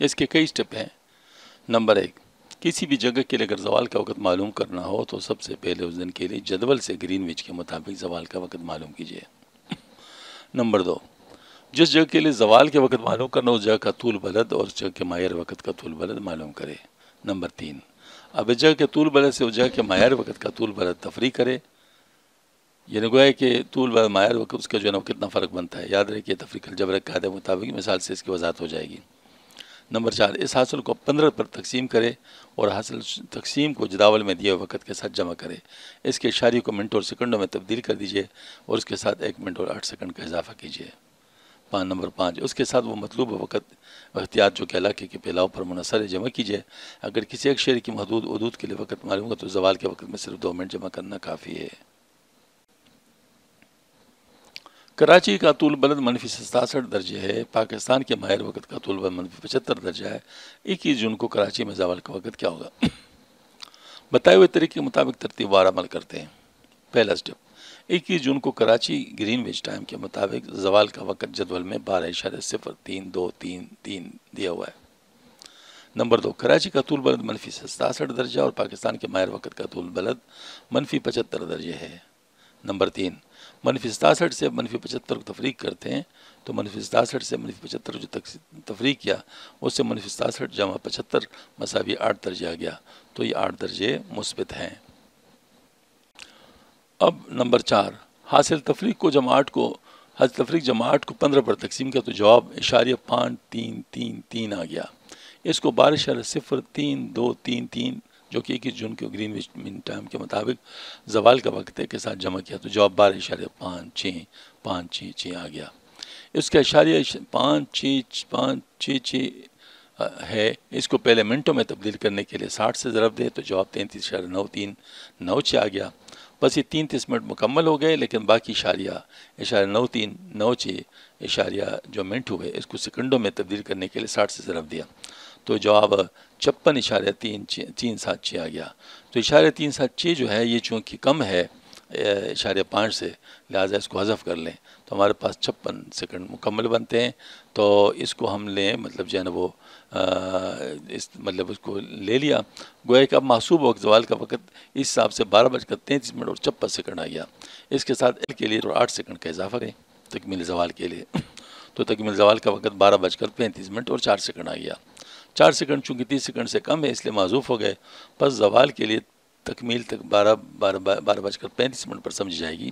اس کے کئی سٹیپ ہیں۔ نمبر 1، کسی بھی جگہ کے لیے اگر زوال کا وقت معلوم کرنا ہو تو سب سے پہلے اس دن کے لیے جدول سے گرین وچ کے مطابق زوال کا وقت معلوم کیجیے۔ نمبر 2، جس جگہ کے لیے زوال کے وقت معلوم کرنا اس جگہ کا طول بلد اور اس جگہ کے معیار وقت کا طول بلد معلوم کرے۔ نمبر 3، اب اس جگہ کے طول بلد سے اس جگہ کے معیار وقت کا طول بلد تفریق کرے، یعنی گویا کہ طول بلد معیار وقت اس کا جو ہے نا کتنا فرق بنتا ہے۔ یاد رکھیے تفریق الجبر قاعدے مطابق مثال سے اس کی وضاحت ہو جائے گی۔ نمبر 4، اس حاصل کو 15 پر تقسیم کرے اور حاصل تقسیم کو جداول میں دیے وقت کے ساتھ جمع کرے۔ اس کے اشاریے کو منٹ اور سیکنڈوں میں تبدیل کر دیجئے اور اس کے ساتھ 1 منٹ اور 8 سیکنڈ کا اضافہ کیجئے۔ نمبر 5، اس کے ساتھ وہ مطلوب وقت احتیاط جو کہ علاقے کے پھیلاؤ پر منحصر ہے جمع کیجئے۔ اگر کسی ایک شہر کی محدود حدود کے لیے وقت معلوم ہو تو زوال کے وقت میں صرف 2 منٹ جمع کرنا کافی ہے۔ کراچی کا طول بلد -67 درجے ہے، پاکستان کے معیار وقت کا طول بلد -75 درجہ ہے۔ 21 جون کو کراچی میں زوال کا وقت کیا ہوگا؟ بتائے ہوئے طریقے کے مطابق ترتیب وار عمل کرتے ہیں۔ پہلا سٹیپ، 21 جون کو کراچی گرین وچ ٹائم کے مطابق زوال کا وقت جدول میں 12.0323 دیا ہوا ہے۔ نمبر 2، کراچی کا طول بلد -67 درجہ اور پاکستان کے معیار وقت کا طول بلد -75 درجے ہے۔ نمبر 3، -67 سے -75 کو تفریق کرتے ہیں تو -67 سے -75 جو تفریق کیا اس سے -67 جمع 75 مساوی 8 درجے آ گیا، تو یہ 8 درجے مثبت ہیں۔ اب نمبر 4، حاصل تفریق جمع 8 کو 15 پر تقسیم کیا تو جواب اشاریہ.5333 آ گیا۔ اس کو 12.0323 جو کہ 21 جون کے گرین وچ مین ٹائم کے مطابق زوال کا وقت کے ساتھ جمع کیا تو جواب 12.5656 آ گیا۔ اس کا اشاریہ 5656 ہے، اس کو پہلے منٹوں میں تبدیل کرنے کے لیے 60 سے ضرب دے تو جواب 33.9396 آ گیا۔ بس یہ 33 منٹ مکمل ہو گئے، لیکن باقی اشاریہ.9396 اشاریہ جو منٹ ہوئے اس کو سیکنڈوں میں تبدیل کرنے کے لیے 60 سے ضرب دیا تو جواب 56.376 آ گیا۔ تو اشاریہ.376 جو ہے یہ چونکہ کم ہے اشاریہ.5 سے، لہٰذا اس کو حذف کر لیں تو ہمارے پاس 56 سیکنڈ مکمل بنتے ہیں۔ تو اس کو ہم لیں مطلب جو ہے نا وہ اس کو لے لیا، گویا کہ اب محسوب وقت زوال کا وقت اس حساب سے 12:33 آ گیا۔ اس کے ساتھ کے لیے 8 سیکنڈ کا اضافہ کریں تکمیل زوال کے لیے، تو تکمیل زوال کا وقت 12:35 آ گیا۔ 4 سیکنڈ چونکہ 30 سیکنڈ سے کم ہے اس لیے معذوف ہو گئے، پس زوال کے لیے تکمیل تک 12:35 پر سمجھی جائے گی۔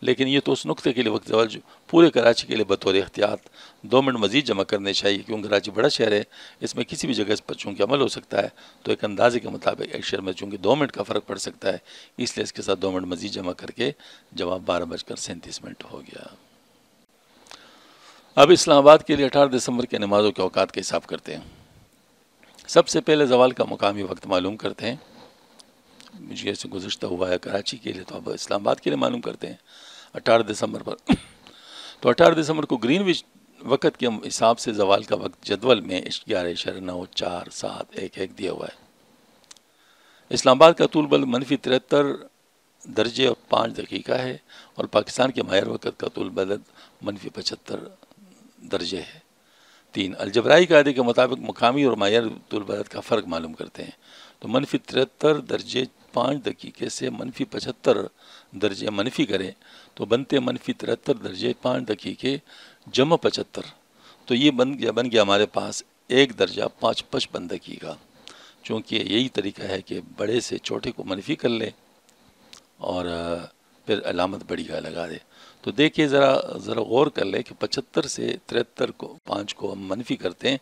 لیکن یہ تو اس نقطے کے لیے وقت زوال جو پورے کراچی کے لیے بطور احتیاط 2 منٹ مزید جمع کرنے چاہیے، کیونکہ کراچی بڑا شہر ہے، اس میں کسی بھی جگہ اس پر چونکہ عمل ہو سکتا ہے، تو ایک اندازے کے مطابق ایک شہر میں چونکہ 2 منٹ کا فرق پڑ سکتا ہے، اس لیے اس کے ساتھ 2 منٹ مزید جمع کر کے جواب 12:37 ہو گیا۔ اب اسلام آباد کے لیے 18 دسمبر کے نمازوں کے اوقات کا حساب کرتے ہیں۔ سب سے پہلے زوال کا مقامی وقت معلوم کرتے ہیں، جیسے گزشتہ ہوا ہے کراچی کے لیے، تو اب اسلام آباد کے لیے معلوم کرتے ہیں 18 دسمبر پر۔ تو 18 دسمبر کو گرین وچ وقت کے حساب سے زوال کا وقت جدول میں 11.94711 دیا ہوا ہے۔ اسلام آباد کا طول بلد -73 درجے اور 5 دقیقہ ہے اور پاکستان کے معیار وقت کا طول بلد -75 درجے ہے۔ 3، الجبرائی قاعدے کے مطابق مقامی اور معیار طول بلد کا فرق معلوم کرتے ہیں، تو -73 درجے 5 دقیقے سے -75 درجے منفی کریں تو بنتے -73 درجے 5 دقیقے جمع 75، تو یہ بن گیا ہمارے پاس 1 درجہ 55 دقیقہ۔ چونکہ یہی طریقہ ہے کہ بڑے سے چھوٹے کو منفی کر لے اور پھر علامت بڑی کا لگا دے۔ تو دیکھیے ذرا غور کر لیں کہ 75 سے 73 کو 5 کو ہم منفی کرتے ہیں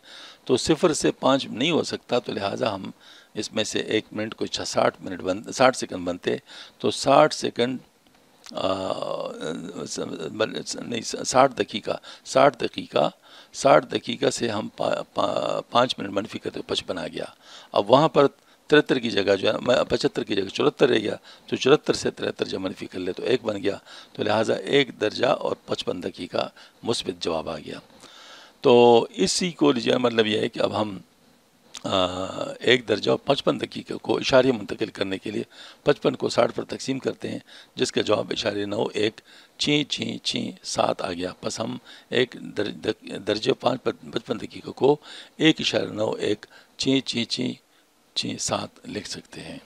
تو 0 سے 5 نہیں ہو سکتا، تو لہٰذا ہم اس میں سے 1 منٹ کو 60 سیکنڈ بنتے، تو 60 سیکنڈ نہیں 60 دقیقہ سے ہم 5 منٹ منفی کرتے 55 آ گیا. اب وہاں پر 73 کی جگہ جو ہے 75 کی جگہ 74 رہ گیا، تو 74 سے 73 جب منفی کر لے تو 1 بن گیا، تو لہٰذا 1 درجہ اور 55 دقیقہ مثبت جواب آ گیا. تو اسی کو مطلب یہ ہے کہ اب ہم 1 درجہ اور 55 دقیقہ کو اشاریہ منتقل کرنے کے لیے 55 کو 60 پر تقسیم کرتے ہیں، جس کا جواب اشاریہ 9.16667 آ گیا. پس ہم 1 درجہ 55 دقیقہ کو 1.9166667 لکھ سکتے ہیں.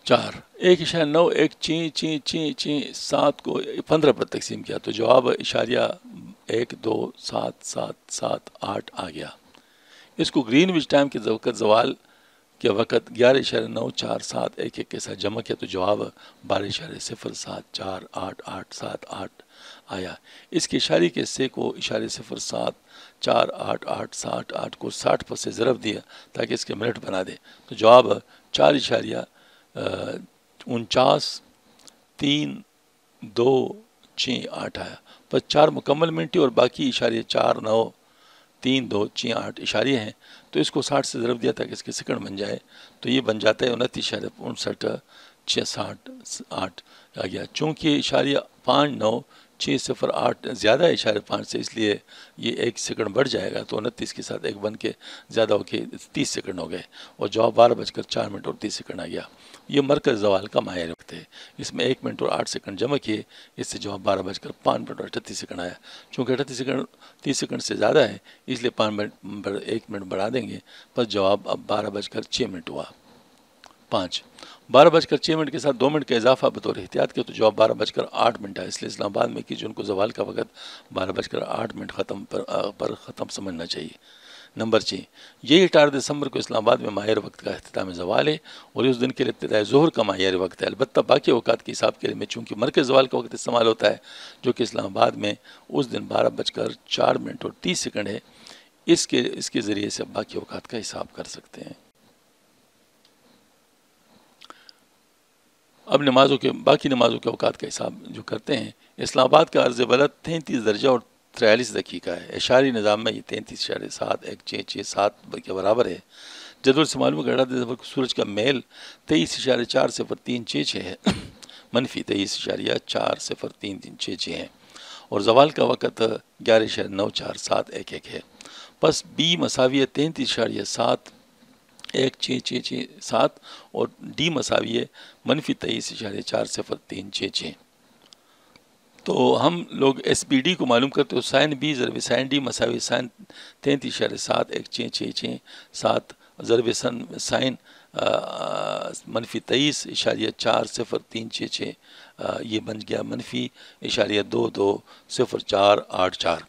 4 1.9166667 کو 15 پر تقسیم کیا تو جواب اشاریہ 12777 آ گیا. اس کو گرین وچ ٹائم کے وقت زوال کے وقت 11.9471 کے ساتھ جمع کیا تو جواب 12.07488878 آیا. اس کے اشارے کے حصے کو اشارے 0.748868 کو 60 پر سے ضرب دیا تاکہ اس کے منٹ بنا دے تو جواب 4.493268 آیا. پس 4 مکمل منٹی اور باقی اشاریہ 493268 اشاریہ ہیں، تو اس کو 60 سے ضرب دیا تاکہ اس کے سیکنڈ بن جائے تو یہ بن جاتا ہے 29.5968 آ گیا. چونکہ اشاریہ 59608 زیادہ ہے اشاریہ 5 سے، اس لیے یہ 1 سیکنڈ بڑھ جائے گا تو 29 کے ساتھ 1 بن کے زیادہ ہو کے 30 سیکنڈ ہو گئے اور جواب 12.04 اور 30 سیکنڈ آ گیا. یہ مرکز زوال کا معیاری وقت ہے. اس میں 1 منٹ اور 8 سیکنڈ جمع کیے، اس سے جواب 12.05 اور 38 سیکنڈ آیا. چونکہ 38 سیکنڈ 30 سیکنڈ سے زیادہ ہے اس لیے 1 منٹ بڑھا دیں گے، پس جواب اب 12.06 ہوا. 5 12.06 کے ساتھ 2 منٹ کا اضافہ بطور احتیاط کیا تو جواب 12.08 ہے. اس لیے اسلام آباد میں کی جن کو زوال کا وقت 12.08 پر ختم سمجھنا چاہیے. نمبر 6 یہ 18 دسمبر کو اسلام آباد میں ماہر وقت کا اختتام زوال ہے اور اس دن کے لیے ابتدائی ظہر کا ماہر وقت ہے. البتہ باقی اوقات کے حساب کے لیے میں چونکہ مرکز زوال کا وقت استعمال ہوتا ہے جو کہ اسلام آباد میں اس دن 12.04 اور 30 سیکنڈ ہے، اس کے ذریعے سے باقی اوقات کا حساب کر سکتے ہیں. اب باقی نمازوں کے اوقات کا حساب جو کرتے ہیں. اسلام آباد کا عرض بلد 33 درجہ اور 43 دقیقہ ہے. اشاری نظام میں یہ 33.7167 کے برابر ہے. جدول سے معلوم ہے کہ سورج کا میل 23.403366 ہے منفی 23.403366 ہے اور زوال کا وقت 11.9471 ہے. پس بی مساویہ 33.716667 اور ڈی مساویہ منفی 23.403366. تو ہم لوگ ایس بی ڈی کو معلوم کرتے ہو سائن بی ضرب سائن ڈی مساوی سائن 33.7667 ضرب سائن منفی 23.403366 یہ بن گیا منفی اشاریہ 220484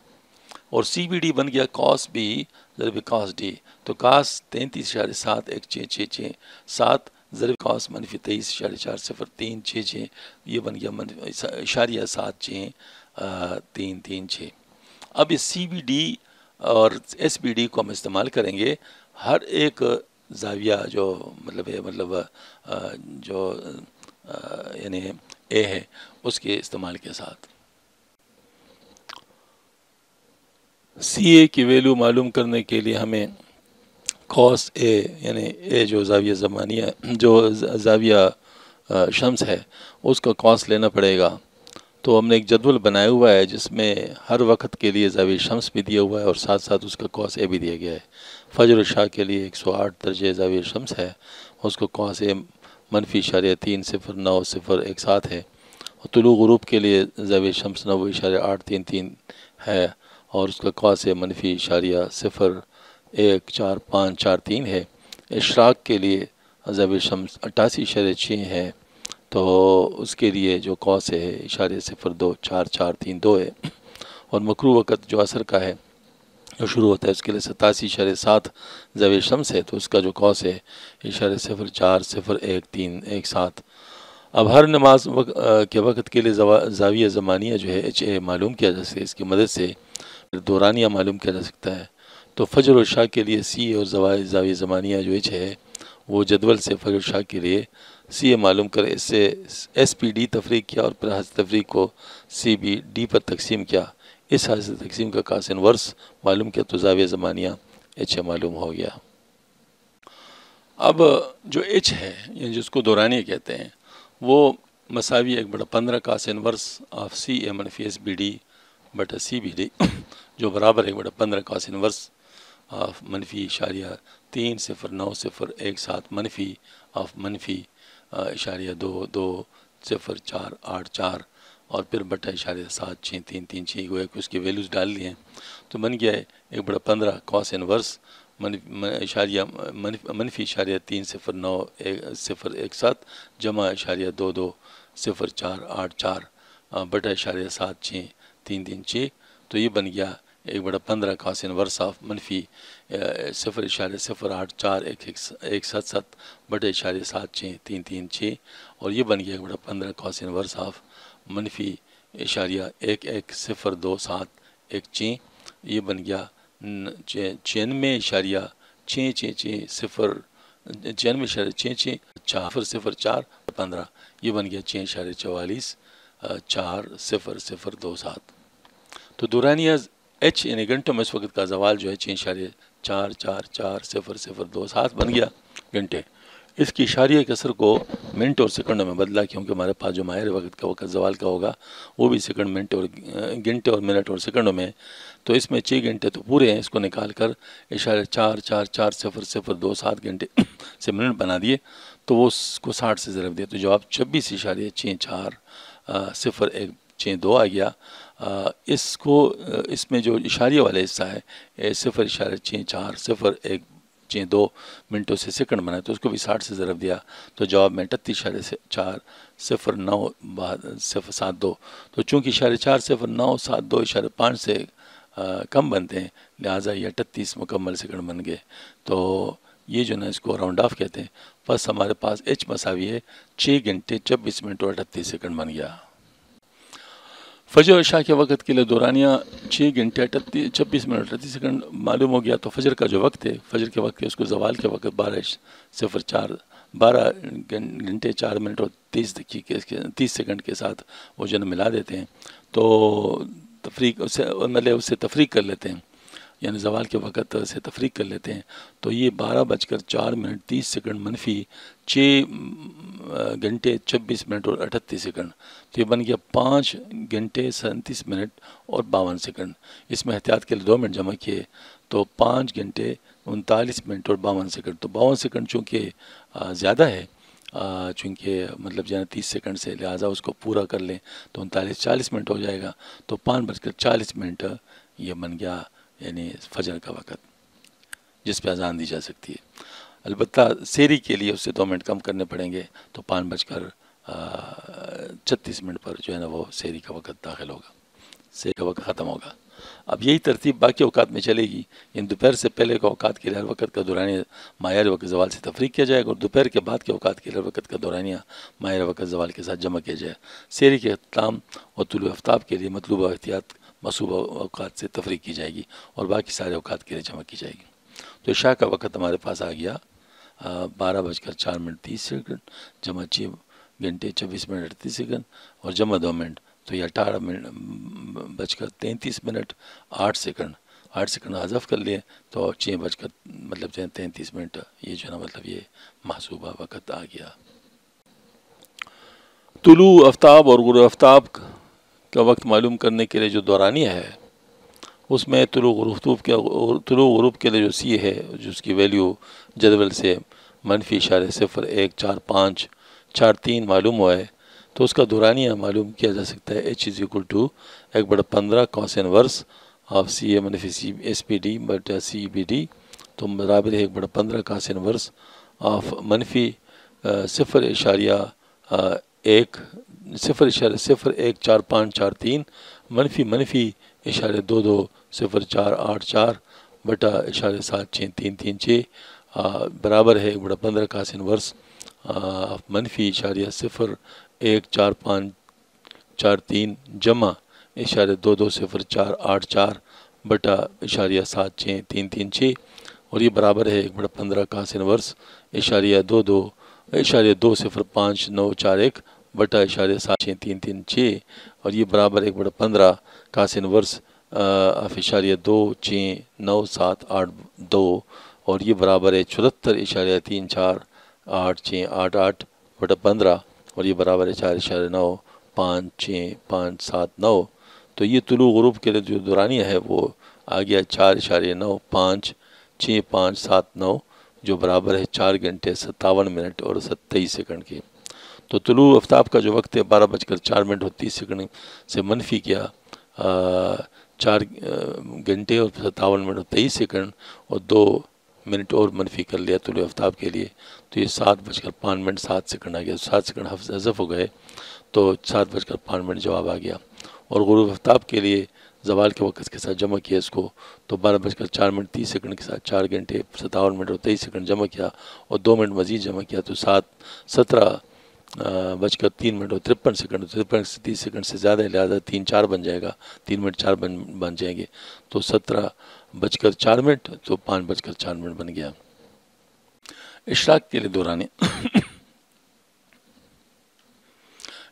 اور سی بی ڈی بن گیا کاس بی ضرب کاس ڈی تو کاس 33.7667 ضرب کاس منفی 23.403366 یہ بن گیا اشاریہ 76336. اب اس سی بی ڈی اور ایس بی ڈی کو ہم استعمال کریں گے ہر ایک زاویہ جو یعنی اے ہے اس کے استعمال کے ساتھ. سی اے کی ویلیو معلوم کرنے کے لیے ہمیں کاس اے یعنی اے جو زاویہ زمانیہ جو زاویہ شمس ہے اس کا کاس لینا پڑے گا. تو ہم نے ایک جدول بنایا ہوا ہے جس میں ہر وقت کے لیے زاویہ شمس بھی دیا ہوا ہے اور ساتھ ساتھ اس کا کاس اے بھی دیا گیا ہے. فجر و شاہ کے لیے 108 درجے زاویہ شمس ہے، اس کو کاس اے منفی اشاریہ 309.017 ہے. اور طلوع غروب کے لیے زاویہ شمس 90.833 ہے اور اس کا کاس اے منفی اشاریہ 0.14543 ہے. اشراق کے لیے زاویہ شمس 88.6 ہے تو اس کے لیے جو کاس ہے اشاریہ 0.24432 ہے. اور مکروہ وقت جو عصر کا ہے جو شروع ہوتا ہے اس کے لیے 87.7 زاویہ شمس ہے تو اس کا جو کاس ہے اشاریہ 0.40117. اب ہر نماز کے وقت کے لیے زاویہ زمانیہ جو ہے ایچ اے معلوم کیا جا سکتا ہے. اس کی مدد سے دورانیہ معلوم کیا جا سکتا ہے. تو فجر و شاہ کے لیے سی اور زاویہ زمانیہ جو ایچ ہے وہ جدول سے فجر و شاہ کے لیے سی اے معلوم کرے، اس سے ایس پی ڈی تفریق کیا اور پھر حاصل تفریق کو سی بی ڈی پر تقسیم کیا، اس حاصل تقسیم کا کاس انورس معلوم کیا تو زاویہ زمانیہ ایچ اے معلوم ہو گیا۔ اب جو ایچ ہے یعنی جس کو دورانیہ کہتے ہیں وہ مساوی 1/15 کاس انورس آف سی اے منفی ایس بی ڈی بٹا سی بی ڈی جو برابر 1/15 کاس انورس آف منفی اشاریہ 30901 منفی آف منفی اشاریہ 220484 اور پھر بٹا اشاریہ 76336 گویا کہ اس کی ویلیوز ڈال لی ہیں تو بن گیا ہے 1/15 کاس انورس منفی اشاریہ 30901 جمع اشاریہ 220484 بٹا اشاریہ 76336 تو یہ بن گیا 1/15 کاس انورس آف منفی 0.084177 بٹے اشاریہ 76336 اور یہ بن گیا 1/15 کاس انورس آف منفی اشاریہ 110271 یہ بن گیا 96.6604 یہ بن گیا 6.444027 تو دورانیہ ایچ یعنی گھنٹوں میں اس وقت کا زوال جو ہے 6.444027 بن گیا گھنٹے۔ اس کی اشاریہ کسر کو منٹ اور سیکنڈوں میں بدلا کیونکہ ہمارے پاس جو ماہر وقت کا وقت زوال کا ہوگا وہ بھی سیکنڈ منٹ اور گھنٹے اور منٹ اور سیکنڈوں میں، تو اس میں 6 گھنٹے تو پورے ہیں، اس کو نکال کر اشاریہ 4.444027 گھنٹے سے منٹ بنا دیے تو وہ اس کو 60 سے ضرب دیا تو جواب 26.640162 آ گیا۔ اس میں جو اشاریہ والا حصہ ہے 0.640162 منٹوں سے سیکنڈ بنا تو اس کو بھی 60 سے ضرب دیا تو جواب میں 38.40972 تو چونکہ اشاریہ 40972 اشاریہ 5 سے کم بنتے ہیں لہٰذا یہ 38 مکمل سیکنڈ بن گئے تو یہ جو نا اس کو راؤنڈ آف کہتے ہیں۔ بس ہمارے پاس ایچ مساوی ہے 6 گھنٹے 24 منٹ اور 38 سیکنڈ بن گیا۔ فجر اور عشاء کے وقت کے لیے دورانیہ 6 گھنٹے 26 منٹ 38 سیکنڈ معلوم ہو گیا تو فجر کا جو وقت ہے فجر کے وقت کے اس کو زوال کے وقت 12 گھنٹے 4 منٹ اور 30 سیکنڈ کے ساتھ وہ جو ملا دیتے ہیں تو تفریق اسے تفریق کر لیتے ہیں یعنی زوال کے وقت سے تفریق کر لیتے ہیں تو یہ 12:04 منفی 6 گھنٹے 26 منٹ اور 38 سیکنڈ تو یہ بن گیا 5 گھنٹے 37 منٹ اور 52 سیکنڈ۔ اس میں احتیاط کے لیے 2 منٹ جمع کیے تو 5 گھنٹے 39 منٹ اور 52 سیکنڈ تو 52 سیکنڈ چونکہ زیادہ ہے چونکہ مطلب جو ہے 30 سیکنڈ سے لہٰذا اس کو پورا کر لیں تو 39-40 منٹ ہو جائے گا تو 5:40 یہ بن گیا یعنی فجر کا وقت جس پہ اذان دی جا سکتی ہے۔ البتہ سحری کے لیے اس سے 2 منٹ کم کرنے پڑیں گے تو 5:36 پر جو ہے نا وہ سحری کا وقت داخل ہوگا، سحری کا وقت ختم ہوگا۔ اب یہی ترتیب باقی اوقات میں چلے گی، یعنی دوپہر سے پہلے کے اوقات کے لیے ہر وقت کا دورانیہ ماہر وقت زوال سے تفریق کیا جائے گا اور دوپہر کے بعد کے اوقات کے لیے ہر وقت کا دورانیہ ماہر وقت زوال کے ساتھ جمع کیا جائے۔ سحری کے اختتام اور طلوع آفتاب کے لیے مطلوبہ احتیاط مصوبہ اوقات سے تفریق کی جائے گی اور باقی سارے اوقات کے لیے جمع کی جائے گی۔ تو عشاء کا وقت ہمارے پاس آ گیا 12:04 جمع 6 گھنٹے 24 منٹ 38 سیکنڈ اور جمع 2 منٹ تو یہ 18:33 8 سیکنڈ حذف کر لیے تو 6:33 یہ جو ہے نا مطلب یہ محسوبہ وقت آ گیا۔ طلوع آفتاب اور غروب آفتاب کا وقت معلوم کرنے کے لیے جو دورانیہ ہے اس میں طلوع غروب کے لیے جو سی ہے جس کی ویلیو جدول سے -0.01453 معلوم ہوا ہے تو اس کا دورانیہ معلوم کیا جا سکتا ہے H=1/15 cos inverse of C اے منفی ایس پی ڈی بٹا سی بی ڈی تو برابر ہے 1/15 cos inverse آف منفی 0.01453 منفی 0.220484 بٹا 0.76336 برابر ہے 1/15 cos inverse منفی 0.14543 جمع 0.220484 بٹا 0.76336 اور یہ برابر ہے 1/15 cos inverse 0.22 0.20591 بٹا 0.6336 اور یہ برابر 1/15 کاس انورس آف 0.269782 اور یہ برابر ہے 74.34888 بٹا 15 اور یہ برابر ہے 4.956579. تو یہ طلوع غروب کے لیے جو دورانیہ ہے وہ آ گیا 4.956579 جو برابر ہے 4 گھنٹے 57 منٹ اور 23 سیکنڈ کے. تو طلوع آفتاب کا جو وقت ہے 12:04 سے منفی کیا 4 گھنٹے اور 57 منٹ اور 23 سیکنڈ اور 2 منٹ اور منفی کر لیا طلوع آفتاب کے لیے تو یہ 7:05 7 سیکنڈ آ گیا. 7 سیکنڈ حذف ہو گئے تو 7:05 جواب آ گیا. اور غروب آفتاب کے لیے زوال کے وقت کے ساتھ جمع کیا اس کو تو 12:04 30 سیکنڈ کے ساتھ 4 گھنٹے 57 منٹ اور 23 سیکنڈ جمع کیا اور 2 منٹ مزید جمع کیا تو 17:03 اور 53 سیکنڈ 30 سیکنڈ سے زیادہ ہے لہٰذا 3 4 بن جائے گا 3 منٹ 4 بن جائیں گے تو 17:04 تو 5:04 بن گیا. اشراق کے لیے دورانیہ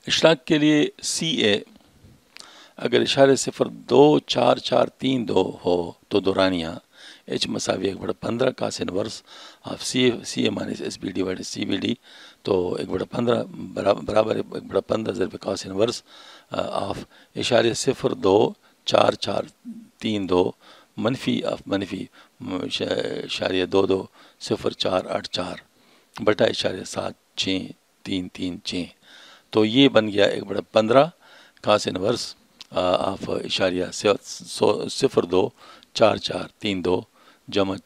اشراق کے لیے سی اے اگر اشارے 0.24432 ہو تو دورانیہ ایچ مساوی 1/15 cos inverse of C A minus S B D / C B D تو 1/15 برابر 1/15 ضرب کاس انورس آف 0.24432 منفی آف منفی 0.220484 بٹا 0.7336 تو یہ بن گیا 1/15 کاس انورس آف 0.24432 جمع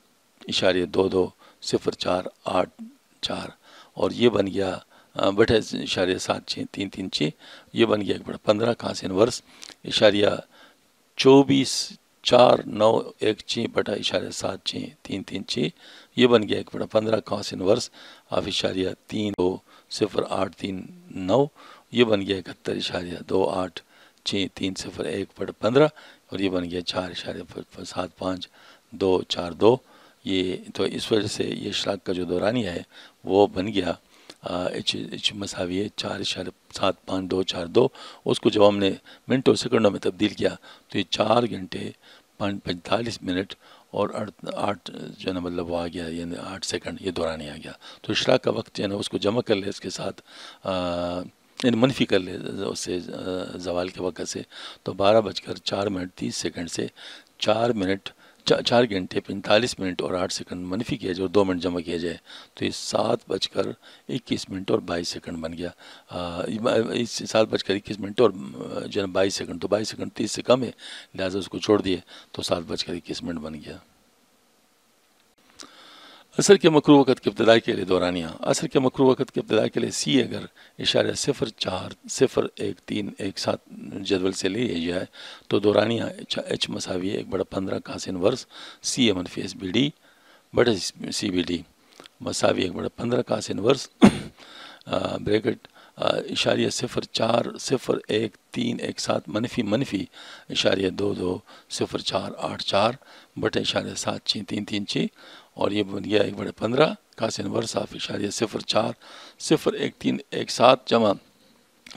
0.220484 اور یہ بن گیا بٹا 0.7336 یہ بن گیا 1/15 کاس انورس 0.24916 بٹا 0.7336 یہ بن گیا 1/15 کاس انورس آف 0.32089 یہ بن گیا 71.28631/15 اور یہ بن گیا 4.75242. یہ تو اس وجہ سے یہ اشراق کا جو دورانیہ ہے وہ بن گیا ایچ مساوی 4.75242. اس کو جب ہم نے منٹوں سیکنڈوں میں تبدیل کیا تو یہ 4 گھنٹے 45 منٹ اور 8 جو ہے نا مطلب وہ آ گیا یعنی 8 سیکنڈ یہ دورانیہ آ گیا. تو اشراق کا وقت جو ہے نا اس کو جمع کر لے اس کے ساتھ یعنی منفی کر لے اس سے زوال کے وقت سے تو 12:04 سے 4 گھنٹے 45 منٹ اور 8 سیکنڈ منفی کیا جائے اور 2 منٹ جمع کیا جائے تو یہ 7:21 اور 22 سیکنڈ بن گیا. 7:21 اور جو ہے 22 سیکنڈ تو 22 سیکنڈ 30 سے کم ہے لہٰذا اس کو چھوڑ دیے تو 7:21 بن گیا. عصر کے مکروہ وقت کے ابتدا کے لیے دورانیہ عصر کے مکروہ وقت کے ابتدا کے لیے سی اگر اشارہ 0.40117 جدول سے لے جائے تو دورانیہ ایچ مساوی 1/15 کاس انورس سی اے منفی ایس بی ڈی بٹا سی بی ڈی مساوی 1/15 کاس انورس بریکٹ اشاریہ 0.40117 منفی اشاریہ 220484 بٹا اشاریہ 76336 اور یہ بن گیا 1/15 کاس انورس آف اشاریہ 0.40117 جمع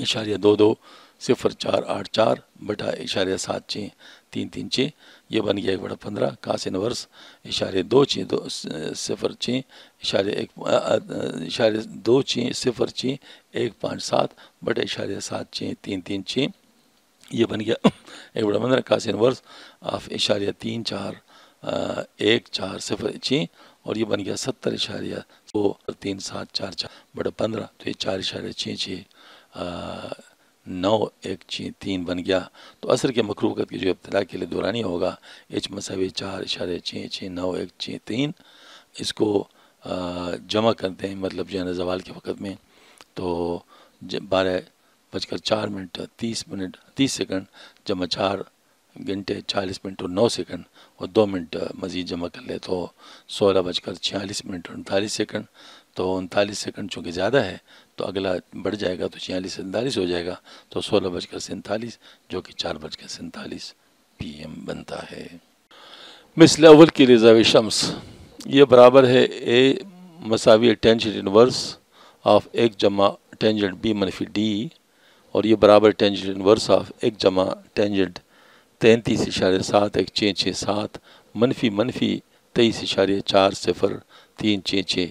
اشاریہ 220484 بٹا اشاریہ 76336 یہ بن گیا 1/15 کاس انورس اشاریہ 2.06 اشاریہ 2.06 بٹا اشاریہ 76336 یہ بن گیا 1/15 کاس انورس آف اشاریہ 3.41406 اور یہ بن گیا 70.3744 بٹا 15 تو یہ 4.66913 بن گیا. تو عصر کے مکروہ وقت کی جو ابتدا کے لیے دورانیہ ہوگا ایچ مساوی 4.66913 اس کو جمع کرتے ہیں مطلب جو ہے نا زوال کے وقت میں تو 12:04 سیکنڈ جمع 4 گھنٹے 40 منٹ اور 9 سیکنڈ اور 2 منٹ مزید جمع کر لے تو 16:46 اور 39 سیکنڈ تو 39 سیکنڈ چونکہ زیادہ ہے تو اگلا بڑھ جائے گا تو 46 سے 39 ہو جائے گا تو 16:47 جو کہ 4:47 PM بنتا ہے. مثل اول کی لیے زاویہ شمس یہ برابر ہے اے مساوی ٹینجنٹ انورس آف ایک جمع ٹینجنٹ بی منفی ڈی، اور یہ برابر ٹینجنٹ انورس آف ایک جمع ٹینجنٹ 33.711667 منفی 23.4036،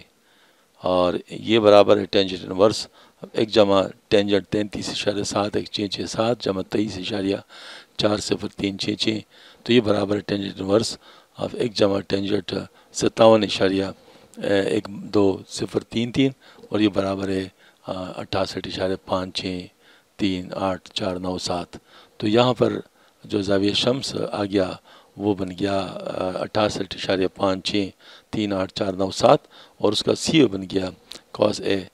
اور یہ برابر ہے ٹینجنٹ انورس ایک جمع ٹینجنٹ 33.711667 جمع 23.4036، تو یہ برابر ہے ٹینجنٹ انورس آف ایک جمع ٹینجنٹ 57.1233، اور یہ برابر ہے 68.563847۔ تو یہاں پر جو زاویہ شمس آ گیا وہ بن گیا 68.563847، اور اس کا سی بن گیا کاس اے،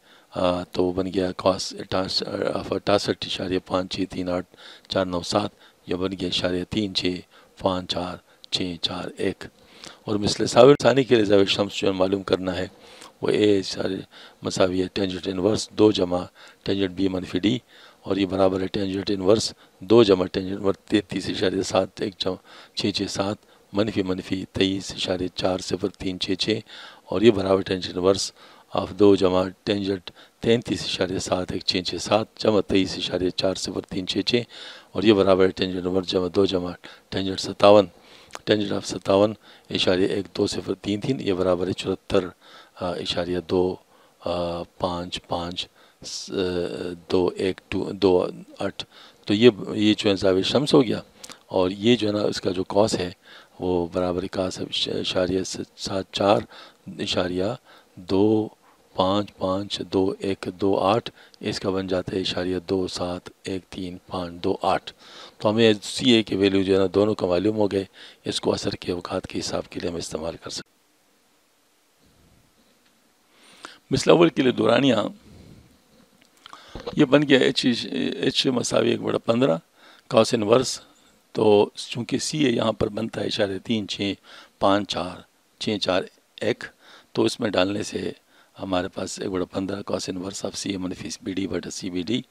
تو وہ بن گیا کاس 68.563847، یہ بن گیا 0.365464 اور مثل ثانی کے لیے زاویہ شمس جو معلوم کرنا ہے وہ اے مساوی ہے ٹینجنٹ انورس 2 جمع ٹینجنٹ بی منفی ڈی، اور یہ برابر ہے ٹینجنٹ انورس 2 جمع ٹینجنٹ انورس 33.7167 منفی 23.4036، اور یہ برابر ٹینجنٹ انورس آف 2 جمع ٹینجنٹ 33.7167 جمع 23.4036، اور یہ برابر ہے ٹینجنٹ انورس جمع 2 جمع ٹینجنٹ 57 آف 57.1233، یہ برابر ہے 74.25528، تو یہ جو ہے زاویہ شمس ہو گیا، اور یہ جو ہے نا اس کا جو کاس ہے وہ برابر کاس 74.2552128، اس کا بن جاتا ہے 0.271358۔ تو ہمیں سی اے کے ویلیو جو ہے نا دونوں کا معلوم ہو گئے، اس کو اثر کے اوقات کے حساب کے لیے ہم استعمال کر سکتے۔ مثل اول کے لیے دورانیہ یہ بن گیا ایچ مساوی 1/15 کاس انورس، تو چونکہ سی اے یہاں پر بنتا ہے 0.365464، تو اس میں ڈالنے سے ہمارے پاس 1/15 کاس انورس آف سی اے منفی بی ڈی بٹا سی بی ڈی،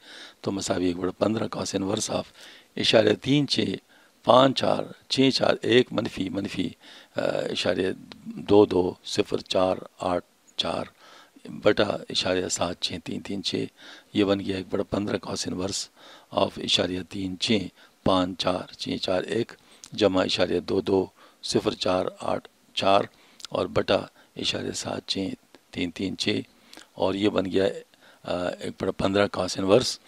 تو مساوی 1/15 کاس انورس آف 0.365464 منفی 0.220484 بٹا 0.76336، یہ بن گیا 1/15 کاس انورس آف 0.365464 جمع 0.220484 اور بٹا 0.76336، اور یہ بن گیا 1/15 کاس انورس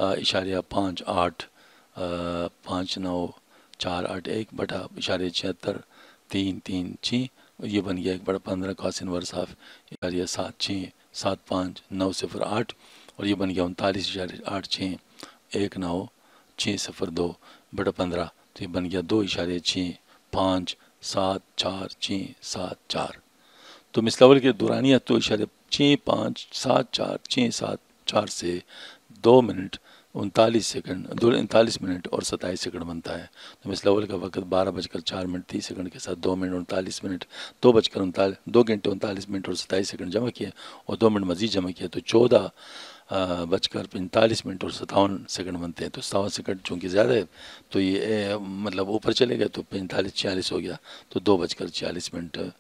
0.5859481 بٹا 0.76336، یہ بن گیا 1/15 کاس انورس آف 0.7675908، اور یہ بن گیا 39.86190602 بٹا 15، تو یہ بن گیا 2.65744674۔ تو مثل اول کے دورانیہ تو 65744674 سے 2 منٹ 39 منٹ اور 27 سیکنڈ بنتا ہے۔ تو مثل اول کا وقت 12:04 کے ساتھ 2 منٹ 39 منٹ 2 گھنٹے 39 منٹ اور 27 سیکنڈ جمع کیا، اور 2 منٹ مزید جمع کیا، تو 14:45 منٹ اور 57 سیکنڈ بنتے ہیں۔ تو 57 سیکنڈ چونکہ زیادہ ہے تو یہ مطلب اوپر چلے گئے، تو 45-46 ہو گیا، تو 2:40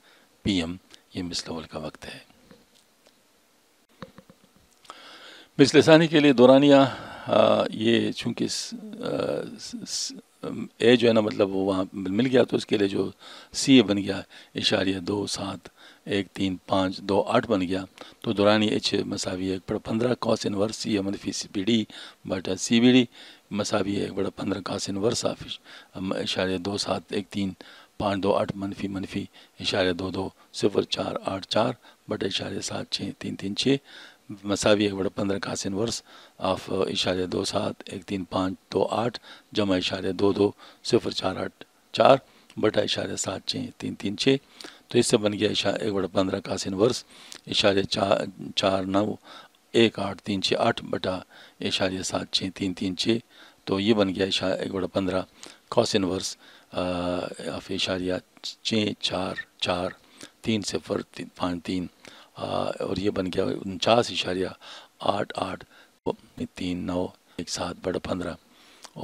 پی ایم یہ مثل اول کا وقت ہے۔ مثل ثانی کے لیے دورانیہ یہ چونکہ اے جو ہے نا مطلب وہ وہاں مل گیا، تو اس کے لیے جو سی اے بن گیا 0.271358 بن گیا، تو دورانی ایچ مساوی 1/15 کاس انورس سی اے منفی سی بی ڈی بٹا سی بی ڈی مساوی 1/15 کاس انورس آف 0.271358 منفی 0.220484 بٹا 0.76336 مساوی 1/15 کاس انورس آف 0.271358 جمع 0.22048 بٹا 0.76336، تو اس سے بن گیا 1/15 کاس انورس 0.491838 بٹا 0.76336، تو یہ بن گیا 1/15 کاس انورس آف 0.644303 اور یہ بن گیا 49.883917 بٹا 15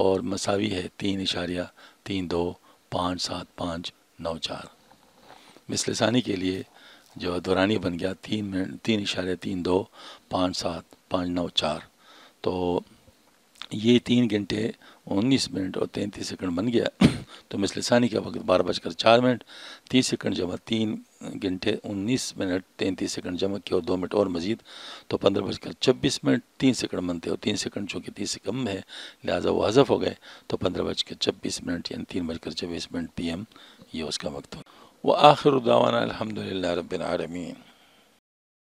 اور مساوی ہے 3.3257594۔ مثل ثانی کے لیے جو دورانی بن گیا 3.325759 تو یہ 3 گھنٹے 19 منٹ اور 33 سیکنڈ بن گیا تو مثل ثانی کا وقت 12:04 30 سیکنڈ جمع 3 گھنٹے 19 منٹ 33 سیکنڈ جمع کیا اور 2 منٹ اور مزید تو 15:26 3 سیکنڈ بنتے اور 3 سیکنڈ چونکہ 30 سے کم ہے لہٰذا وہ حذف ہو گئے تو 15:26 یعنی 3:24 PM یہ اس کا وقت ہو. وآخر دعوانا الحمدللہ رب العالمین.